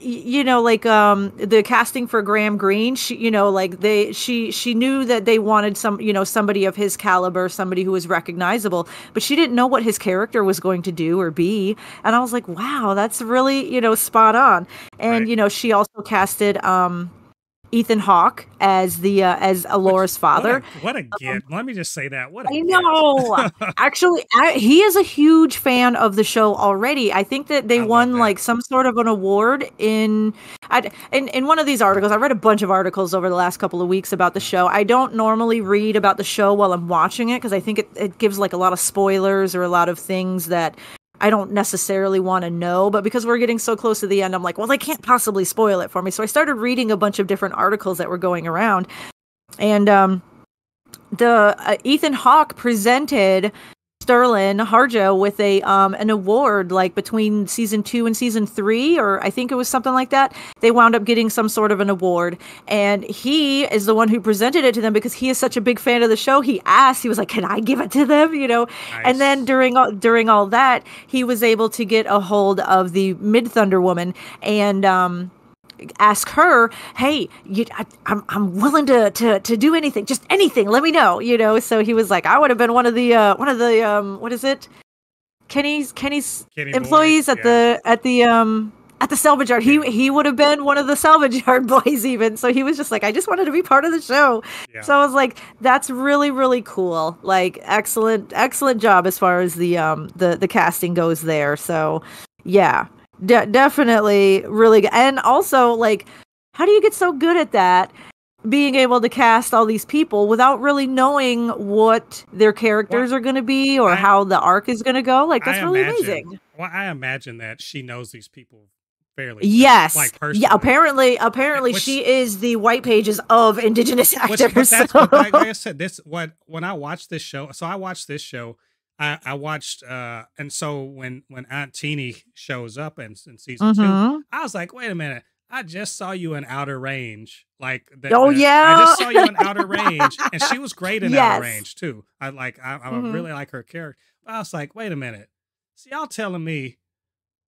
like the casting for Graham Greene, she like she knew that they wanted somebody of his caliber, somebody who was recognizable, but she didn't know what his character was going to do or be. And I was like, wow, that's really spot on. And Right. she also casted Ethan Hawke as the as Which Alora's father. what a gift. Let me just say that. What a I gift. know. Actually, he is a huge fan of the show already. I think that they I love won that. like some sort of an award in one of these articles. I read a bunch of articles over the last couple of weeks about the show. I don't normally read about the show while I'm watching it because I think it gives like a lot of spoilers or a lot of things that I don't necessarily want to know, but because we're getting so close to the end, I'm like, well, they can't possibly spoil it for me. So I started reading a bunch of different articles that were going around, and the Ethan Hawke presented Sterling Harjo with a an award like between season 2 and season 3, or I think it was something like that. They wound up getting some sort of an award, and he is the one who presented it to them because he is such a big fan of the show. He was like, "Can I give it to them?" And then Nice. during all that, he was able to get a hold of the Mid Thunder woman and ask her, "Hey, I'm willing to do anything, just anything. Let me know." So he was like, "I would have been one of the what is it? Kenny's Kenny Boy. employees at Yeah. the At the salvage yard. He would have been one of the salvage yard boys even. So he was just like, I just wanted to be part of the show. Yeah. So I was like, that's really, really cool. Like excellent job as far as the casting goes there. So yeah, definitely really good. And also, like, how do you get so good at that? Being able to cast all these people without really knowing what their characters are going to be or how the arc is going to go. Like, that's really amazing. Well, I imagine that she knows these people fairly. Yes. Like personally. Yeah. Apparently, she is the white pages of Indigenous actors. Like I said, when I watched this show. So I watched this show. I watched, and so when Aunt Teeny shows up in season 2, I was like, wait a minute. I just saw you in Outer Range. Like, yeah. I just saw you in Outer Range, and she was great in Outer Range too. I really like her character. But I was like, wait a minute. So y'all telling me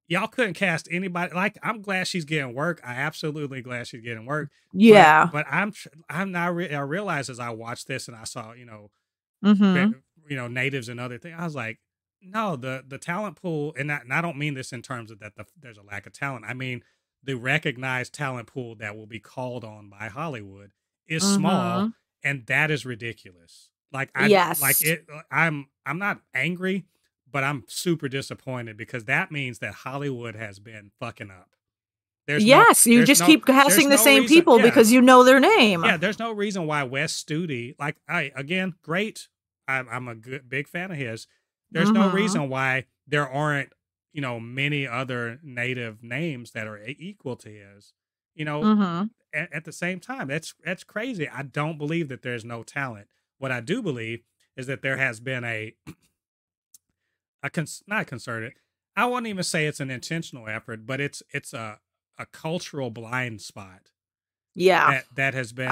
y'all couldn't cast anybody? Like, I'm glad she's getting work. I absolutely glad she's getting work. Yeah. But I'm not. I realized as I watched this and I saw natives and other things. I was like, no, the talent pool, and I don't mean this in terms of that there's a lack of talent. I mean, the recognized talent pool that will be called on by Hollywood is small, and that is ridiculous. Like, I'm not angry, but I'm super disappointed because that means that Hollywood has been fucking up. You just keep casting the same people because you know their name. Yeah, there's no reason why Wes Studi, like, again, great. I'm a big fan of his. There's no reason why there aren't, many other native names that are equal to his, at the same time. That's crazy. I don't believe that there's no talent. What I do believe is that there has been not concerted. I won't even say it's an intentional effort, but it's a cultural blind spot. Yeah. That has been,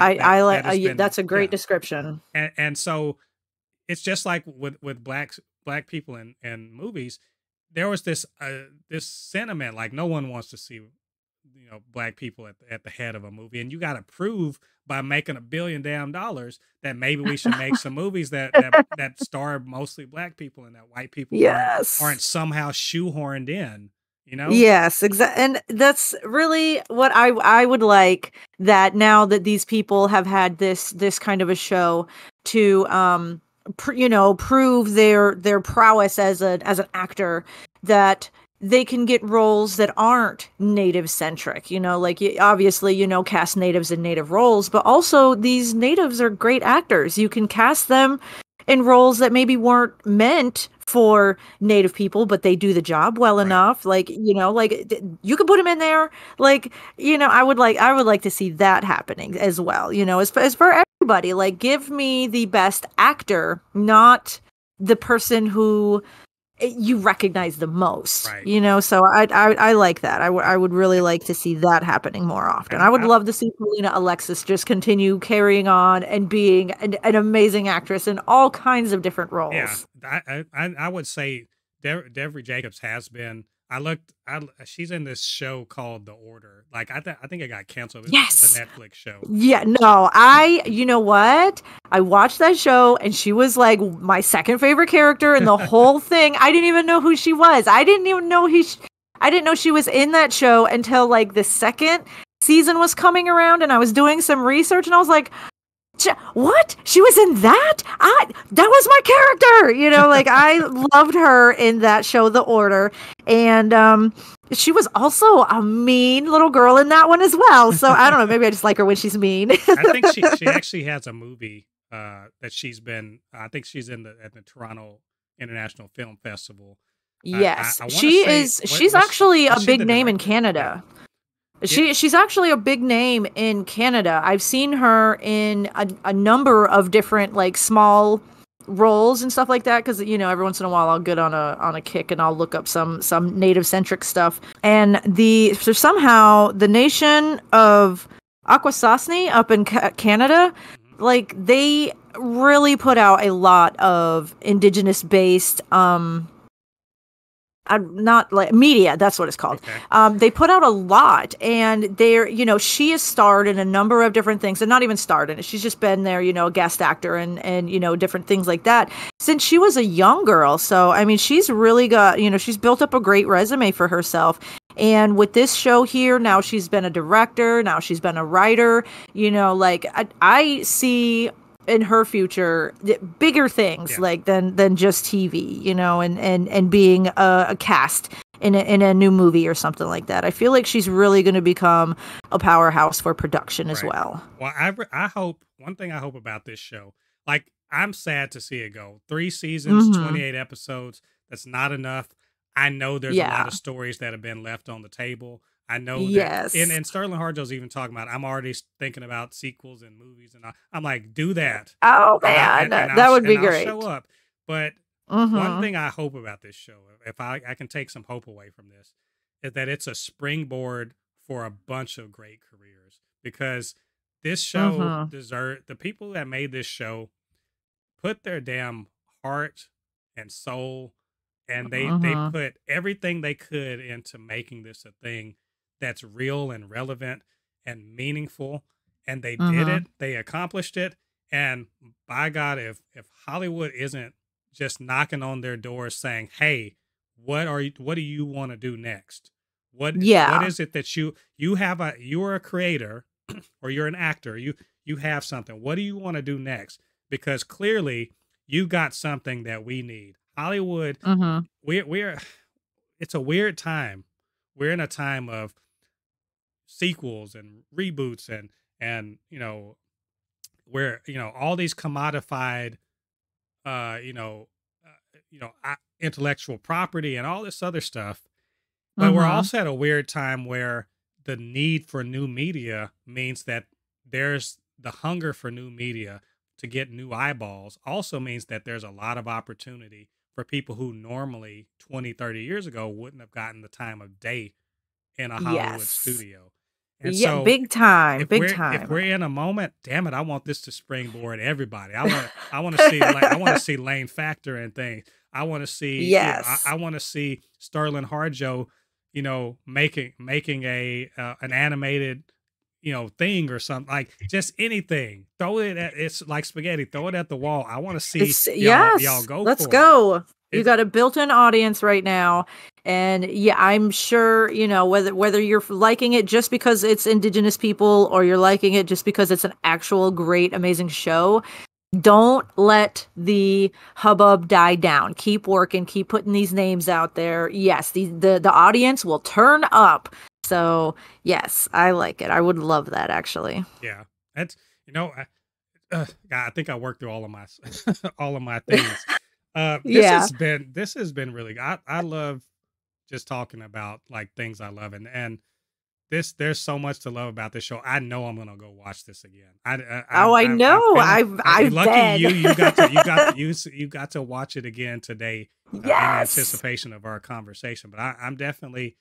that's a great description. And so it's just like with black people in movies. There was this sentiment like no one wants to see black people at the head of a movie, and you got to prove by making $1 billion that maybe we should make some movies that star mostly black people and that white people aren't somehow shoehorned in. Yes, exactly. And that's really what I would like, that now that these people have had this kind of a show to prove their prowess as an actor, that they can get roles that aren't native centric, like obviously, cast natives in native roles, but also these natives are great actors. You can cast them in roles that maybe weren't meant for native people, but they do the job well enough. Like, like you could put them in there. Like, I would like to see that happening as well. As for everybody, like, give me the best actor, not the person who you recognize the most. So I like that. I would really like to see that happening more often. I would love to see Paulina Alexis just continue carrying on and being an amazing actress in all kinds of different roles. Yeah, I would say Devery Jacobs has been. She's in this show called The Order. Like, I think it got canceled. It's a Netflix show. Yeah, no, you know what? I watched that show and she was like my second favorite character in the whole thing. I didn't even know who she was. I didn't know she was in that show until like the second season was coming around, and I was doing some research and I was like, what? She was in that? That was my character. Like, I loved her in that show, The Order. And she was also a mean little girl in that one as well. So I don't know, maybe I just like her when she's mean. I think she actually has a movie that she's been, I think she's at the Toronto International Film Festival. Yes. She's actually a big name in Canada. She's actually a big name in Canada. I've seen her in a number of different like small roles and stuff like that, because every once in a while I'll get on a kick and I'll look up some native centric stuff. And somehow the nation of Akwesasne up in Canada, like, they really put out a lot of Indigenous based not like media, that's what it's called. Okay. They put out a lot, and she has starred in a number of different things, and not even starred in it. She's just been there, a guest actor and different things like that since she was a young girl. So, I mean, she's really got, she's built up a great resume for herself. And with this show here, now she's been a director, now she's been a writer, you know, like I see in her future bigger things Yeah. like than just TV, you know, and being a cast in a new movie or something like that. I feel like she's really going to become a powerhouse for production as Right. well. Well, I hope, one thing I hope about this show, like, I'm sad to see it go. 3 seasons, Mhm. 28 episodes. That's not enough. I know there's a lot Yeah. of stories that have been left on the table. I know that, and Yes. Sterling Harjo's even talking about, I'm already thinking about sequels and movies, and I'm like, do that, Oh and man, that would be I'll show great. up. But one Mhm. thing I hope about this show, if I can take some hope away from this, is that it's a springboard for a bunch of great careers, because this show Mhm. deserve, the people that made this show put their damn heart and soul, and they Mhm. put everything they could into making this a thing that's real and relevant and meaningful, and they did Mhm. it, they accomplished it. And by God, if Hollywood isn't just knocking on their doors saying, hey, what do you want to do next? What Yeah. is it that you have, a you're a creator, or you're an actor, you have something, what do you want to do next? Because clearly you got something that we need. Hollywood, Mhm. we're it's a weird time. We're in a time of sequels and reboots, and where, all these commodified, you know intellectual property and all this other stuff. But we're Mhm. also at a weird time where the need for new media means that there's the hunger for new media to get new eyeballs, also means that there's a lot of opportunity for people who normally 20, 30 years ago wouldn't have gotten the time of day in a Hollywood Yes. studio. And Yeah, so big time, if big if time. we're in a moment, damn it, I want this to springboard everybody. I want to see, like, I want to see Lane Factor and things. I want to see, Yes. I want to see Sterling Harjo, making a an animated, thing or something, like, just anything. Throw it at, it's like spaghetti. Throw it at the wall. I want to see It's y'all yes. go Let's for it. go. You It's got a built-in audience right now. And yeah, I'm sure, you know, whether you're liking it just because it's indigenous people or you're liking it just because it's an actual great amazing show, don't let the hubbub die down. Keep working, keep putting these names out there. Yes, the audience will turn up. So, yes, I like it. I would love that actually. Yeah, that's, God, I think I worked through all of my all of my things. Yeah. This has been really good. I love just talking about, like, things I love, and there's so much to love about this show. I know I'm gonna go watch this again. Oh, I I'm know. feeling, I've lucky been. you. You got to watch it again today, in Yes. anticipation of our conversation. But I'm definitely,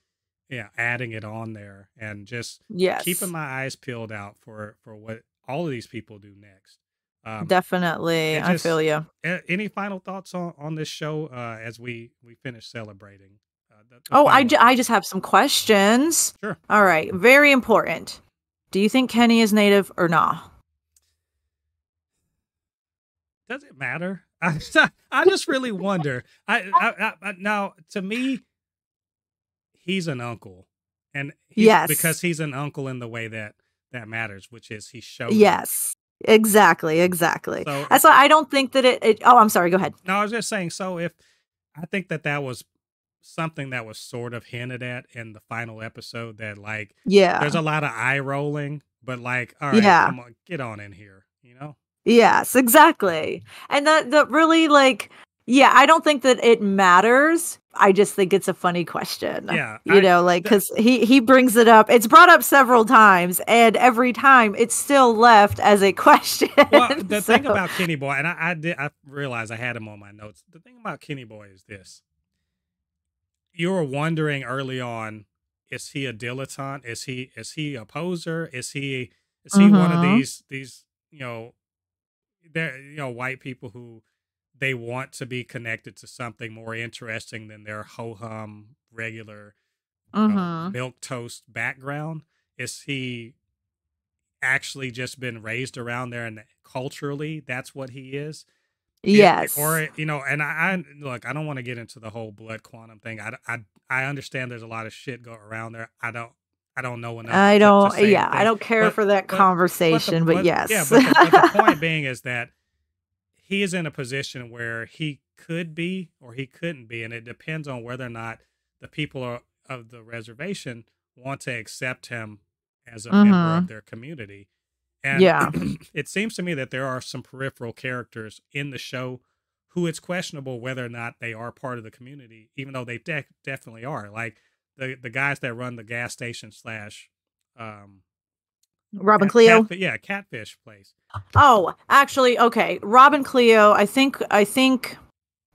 yeah, adding it on there, and just keeping Yes. my eyes peeled out for what all of these people do next. Um, Definitely. and I just, feel you. any final thoughts on this show, as we finish celebrating, the Oh, final I episode? just have some questions. Sure. All right. Very important. Do you think Kenny is native or not? Does it matter? I just really wonder. Now, to me, he's an uncle, and he's Yes. because he's an uncle in the way that matters, which is he showed up. Yes. Exactly. Exactly. So, That's why I don't think that oh, I'm sorry. Go ahead. no, I was just saying. So, if I think that was something that was sort of hinted at in the final episode, that, like, there's Yeah. a lot of eye rolling, but, like, all right, Yeah. come on, get on in here, Yes, exactly. And that really like yeah, I don't think that it matters. I just think it's a funny question. Yeah, You know, like cuz he brings it up. It's brought up several times and every time it's still left as a question. Well, the So, thing about Kenny Boy, and I realized I had him on my notes. The thing about Kenny Boy is this: you were wondering early on, is he a dilettante? Is he a poser? Is he one of mhm. these they're white people who they want to be connected to something more interesting than their ho hum regular, Mhm. milk toast background? Is he actually just been raised around there, and culturally that's what he is? Yes. Or and I look, I don't want to get into the whole blood quantum thing. I understand there's a lot of shit go around there. I don't know enough I to don't say yeah, I anything. don't care But for that but conversation, but yes. but the point being is that he is in a position where he could be or he couldn't be, and it depends on whether or not the people of the reservation want to accept him as a member of Mhm. their community. And Yeah. it seems to me that there are some peripheral characters in the show who it's questionable whether or not they are part of the community, even though they definitely are. Like the guys that run the gas station slash um Robin Cleo. catfish place. Oh, actually, okay. Robin Cleo, I think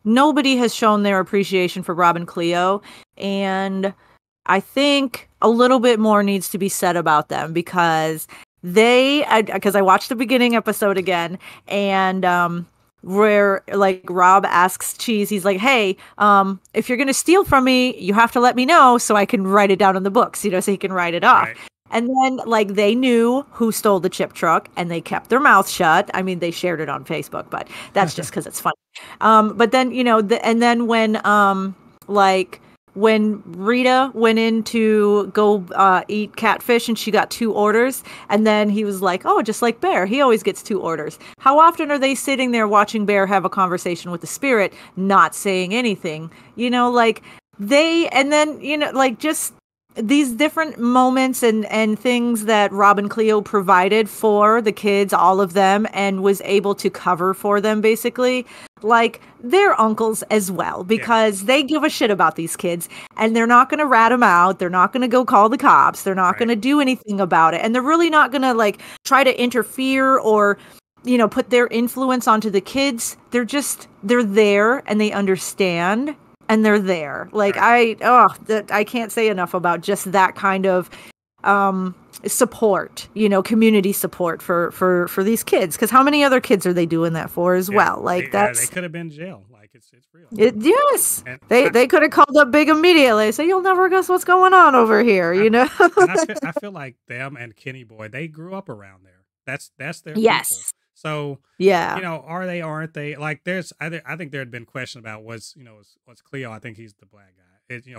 nobody has shown their appreciation for Robin Cleo, and I think a little bit more needs to be said about them because because I watched the beginning episode again, and where like Rob asks Cheese, he's like, "Hey, if you're gonna steal from me, you have to let me know so I can write it down in the books, so he can write it off." Right. And then, like, they knew who stole the chip truck, and they kept their mouth shut. I mean, they shared it on Facebook, but that's just because it's funny. But then, and then like, when Rita went in to go eat catfish and she got 2 orders, and then he was like, "Oh, just like Bear, he always gets 2 orders." How often are they sitting there watching Bear have a conversation with the spirit, not saying anything? Like, and then, like, just these different moments and things that Robin Cleo provided for the kids, all of them, and was able to cover for them, basically, like, they're uncles as well, because they give a shit about these kids, and they're not going to rat them out. They're not going to go call the cops. They're not going to do anything about it. And they're really not going to, like, try to interfere or, put their influence onto the kids. They're there, and they understand, and they're there. Like, I can't say enough about just that kind of support, community support for these kids. Because how many other kids are they doing that for as well? Like, they could have been in jail. Like, it's real. Yes, And they could have called up Big immediately. Say, "You'll never guess what's going on over here," And I feel like them and Kenny Boy, they grew up around there. That's their people. Yes. So Yeah. are they? Aren't they? Like, I think there had been question about was Cleo. I think he's the black guy.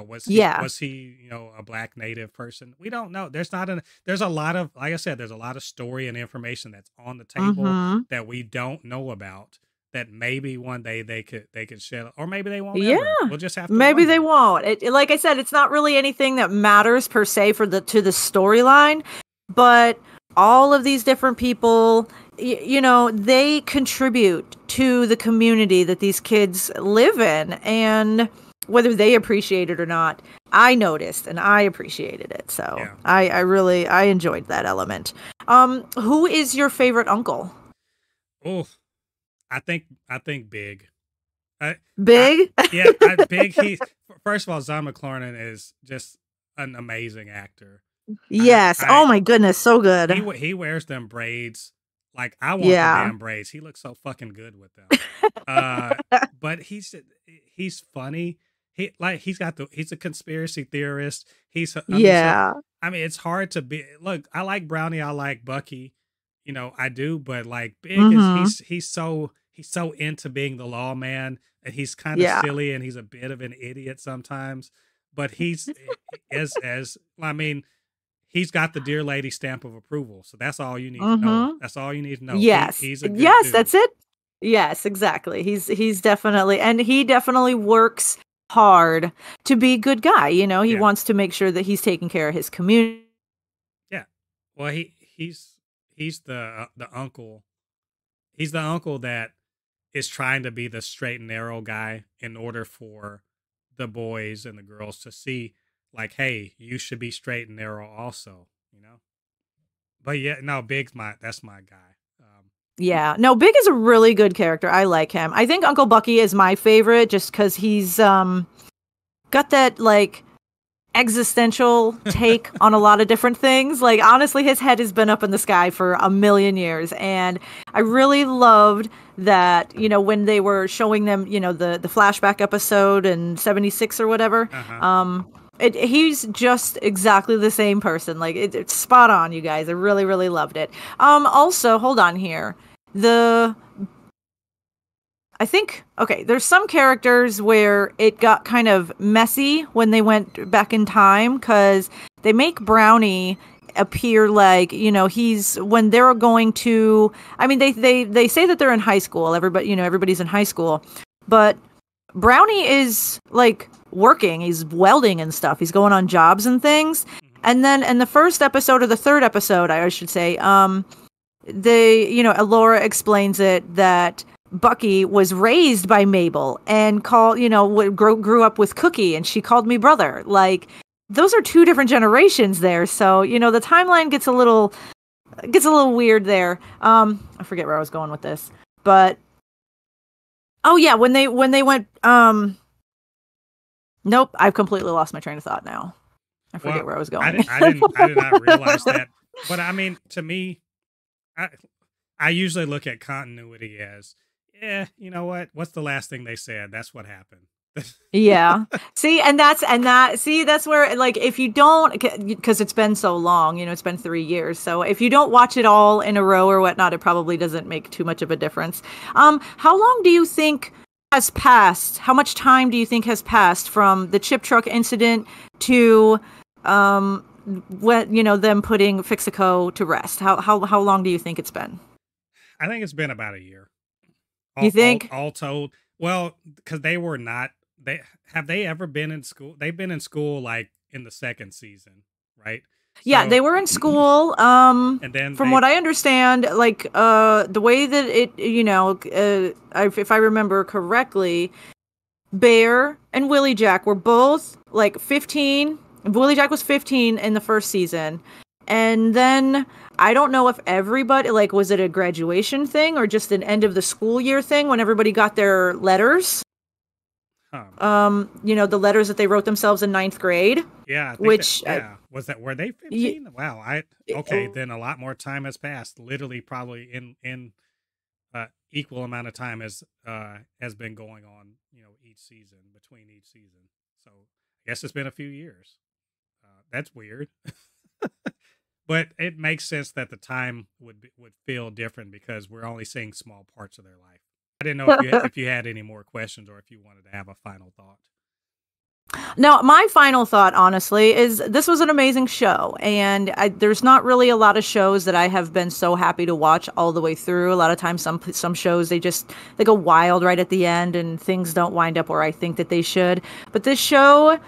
Was he a black native person? We don't know. There's a lot of, like I said, there's a lot of story and information that's on the table that we don't know about. That maybe one day they could shed, or maybe they won't. Yeah, ever. We'll just have to. Maybe wonder. they won't. Like I said, it's not really anything that matters per se to the storyline, but all of these different people, they contribute to the community that these kids live in, and whether they appreciate it or not, I noticed and I appreciated it. So yeah. I really enjoyed that element. Who is your favorite uncle? Oh, I think Big. Big? Big. First of all, Zahn McClarnon is just an amazing actor. Yes. Oh my goodness, so good. He wears them braids. Like, I want the damn braids. He looks so fucking good with them. But he's funny. He's a conspiracy theorist. I mean, it's hard to be. Look, I like Brownie. I like Bucky. I do. But like, Big is he's so into being the lawman, and he's kind of silly, and he's a bit of an idiot sometimes. But he's I mean, he's got the dear lady stamp of approval. So that's all you need to know. That's all you need to know. Yes. He's a good dude. That's it. Yes, exactly. He's definitely, and he definitely works hard to be a good guy. He wants to make sure that he's taking care of his community. Yeah. Well, he's the uncle. He's the uncle that is trying to be the straight and narrow guy in order for the boys and the girls to see, like, hey, you should be straight and narrow also, But yeah, no, that's my guy. Yeah, no, Big is a really good character. I like him. I think Uncle Bucky is my favorite just because he's got that, like, existential take on a lot of different things. Like, honestly, his head has been up in the sky for a million years, and I really loved that, when they were showing them, the flashback episode in 76 or whatever. He's just exactly the same person. Like, it's spot on, you guys. I really, really loved it. Also, hold on here. I think, okay, there's some characters where it got kind of messy when they went back in time because they make Brownie appear like, he's when they're going to, I mean, they say that they're in high school. Everybody's in high school, but Brownie is like working. He's welding and stuff. He's going on jobs and things. And then in the first episode or the third episode, I should say, Laura explains it that Bucky was raised by Mabel and grew up with Cookie, and she called me brother. Like, those are two different generations there. So, the timeline gets a little weird there. I forget where I was going with this, but oh yeah, when they went, nope, I've completely lost my train of thought now. I forget where I was going. I did not realize that. But I mean, to me, I usually look at continuity as, you know what? What's the last thing they said? That's what happened. Yeah. See, that's where, like, if you don't, because it's been so long, it's been 3 years. So if you don't watch it all in a row or whatnot, it probably doesn't make too much of a difference. How long do you think has passed? How much time do you think has passed from the chip truck incident to, them putting Fixico to rest? How long do you think it's been? I think it's been about a year. You think? All told. Well, because they ever been in school? They've been in school like in the second season, right? Yeah, So, they were in school. and then from what I understand, like the way that it, if I remember correctly, Bear and Willie Jack were both like 15. Willie Jack was 15 in the first season. And then I don't know if everybody, like, was it a graduation thing or just an end of the school year thing when everybody got their letters? The letters that they wrote themselves in 9th grade. Yeah. Were they 15? Wow. Then a lot more time has passed. Literally, probably in equal amount of time as has been going on, between each season. So I guess it's been a few years. That's weird. But it makes sense that the time would feel different because we're only seeing small parts of their life. I didn't know if you had any more questions or if you wanted to have a final thought. No, my final thought, honestly, is this was an amazing show. And there's not really a lot of shows that I have been so happy to watch all the way through. A lot of times some shows, they go wild right at the end and things don't wind up where I think that they should. But this show,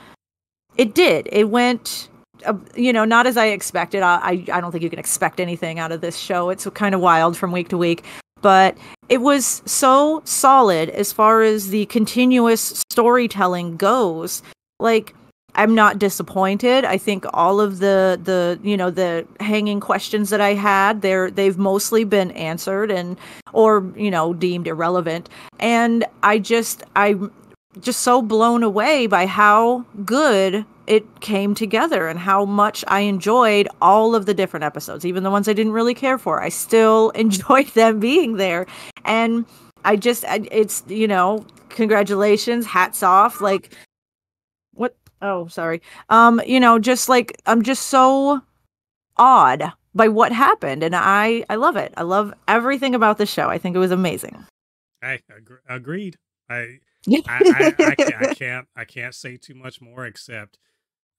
it did. It went... not as I expected. I don't think you can expect anything out of this show. It's kind of wild from week to week, but it was so solid as far as the continuous storytelling goes. Like, I'm not disappointed. I think all of the hanging questions that I had they've mostly been answered or deemed irrelevant. And I'm just so blown away by how good it came together and how much I enjoyed all of the different episodes, even the ones I didn't really care for. I still enjoyed them being there. And it's, congratulations, hats off. Like, what? Oh, sorry. Just like, I'm just so awed by what happened. And I love it. I love everything about the show. I think it was amazing. I agreed. I can't say too much more except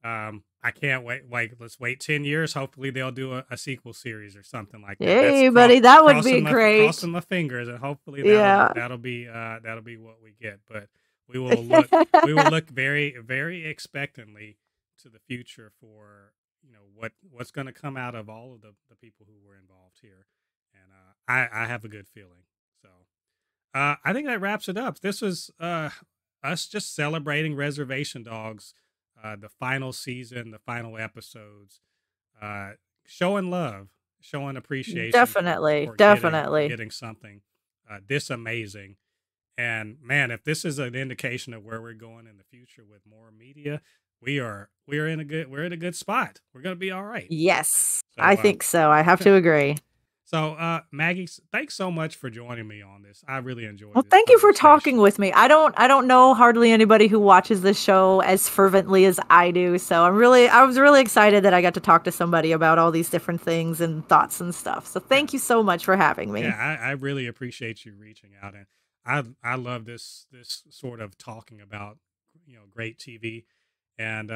I can't wait. Let's wait 10 years. Hopefully they'll do a sequel series or something like that. Hey, buddy, that would be great. Crossing my fingers, and hopefully that'll be what we get. But we will look very, very expectantly to the future for what's going to come out of all of the people who were involved here, and I have a good feeling. So. I think that wraps it up. This was us just celebrating Reservation Dogs, the final season, the final episodes, showing love, showing appreciation. Definitely. Getting something this amazing. And man, if this is an indication of where we're going in the future with more media, we're in a good spot. We're going to be all right. Yes, so, I think so. I have to agree. So, Maggie, thanks so much for joining me on this. I really enjoyed it. Well, thank you for talking with me. I don't know hardly anybody who watches this show as fervently as I do. So I was really excited that I got to talk to somebody about all these different things and thoughts and stuff. So thank you so much for having me. Yeah, I really appreciate you reaching out. And I love this sort of talking about, great TV, and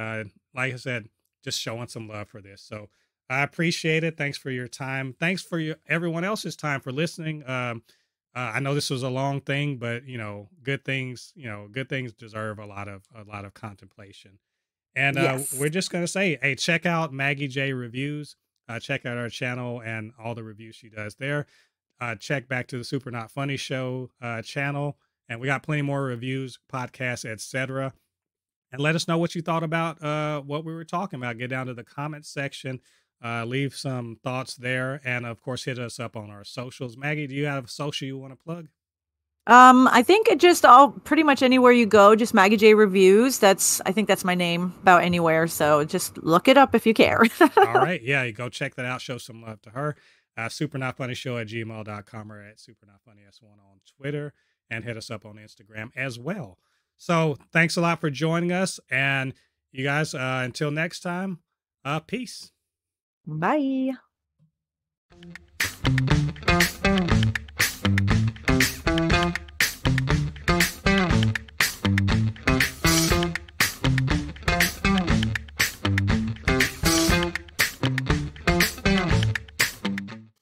like I said, just showing some love for this. So I appreciate it. Thanks for your time. Thanks for everyone else's time for listening. I know this was a long thing, but good things deserve a lot of contemplation. And Yes. we're just gonna say, hey, check out Maggie J reviews. Check out our channel and all the reviews she does there. Check back to the Super Not Funny Show channel, and we got plenty more reviews, podcasts, etc. And let us know what you thought about what we were talking about. Get down to the comments section, leave some thoughts there, and of course, hit us up on our socials. Maggie, do you have a social you want to plug? I think it just all pretty much anywhere you go, just Maggie J reviews. I think that's my name about anywhere. So just look it up if you care. All right. Yeah, you go check that out. Show some love to her. Super Not Funny Show at gmail.com or at Super Not Funny S1 on Twitter, and hit us up on Instagram as well. So thanks a lot for joining us. And you guys, until next time, peace. Bye.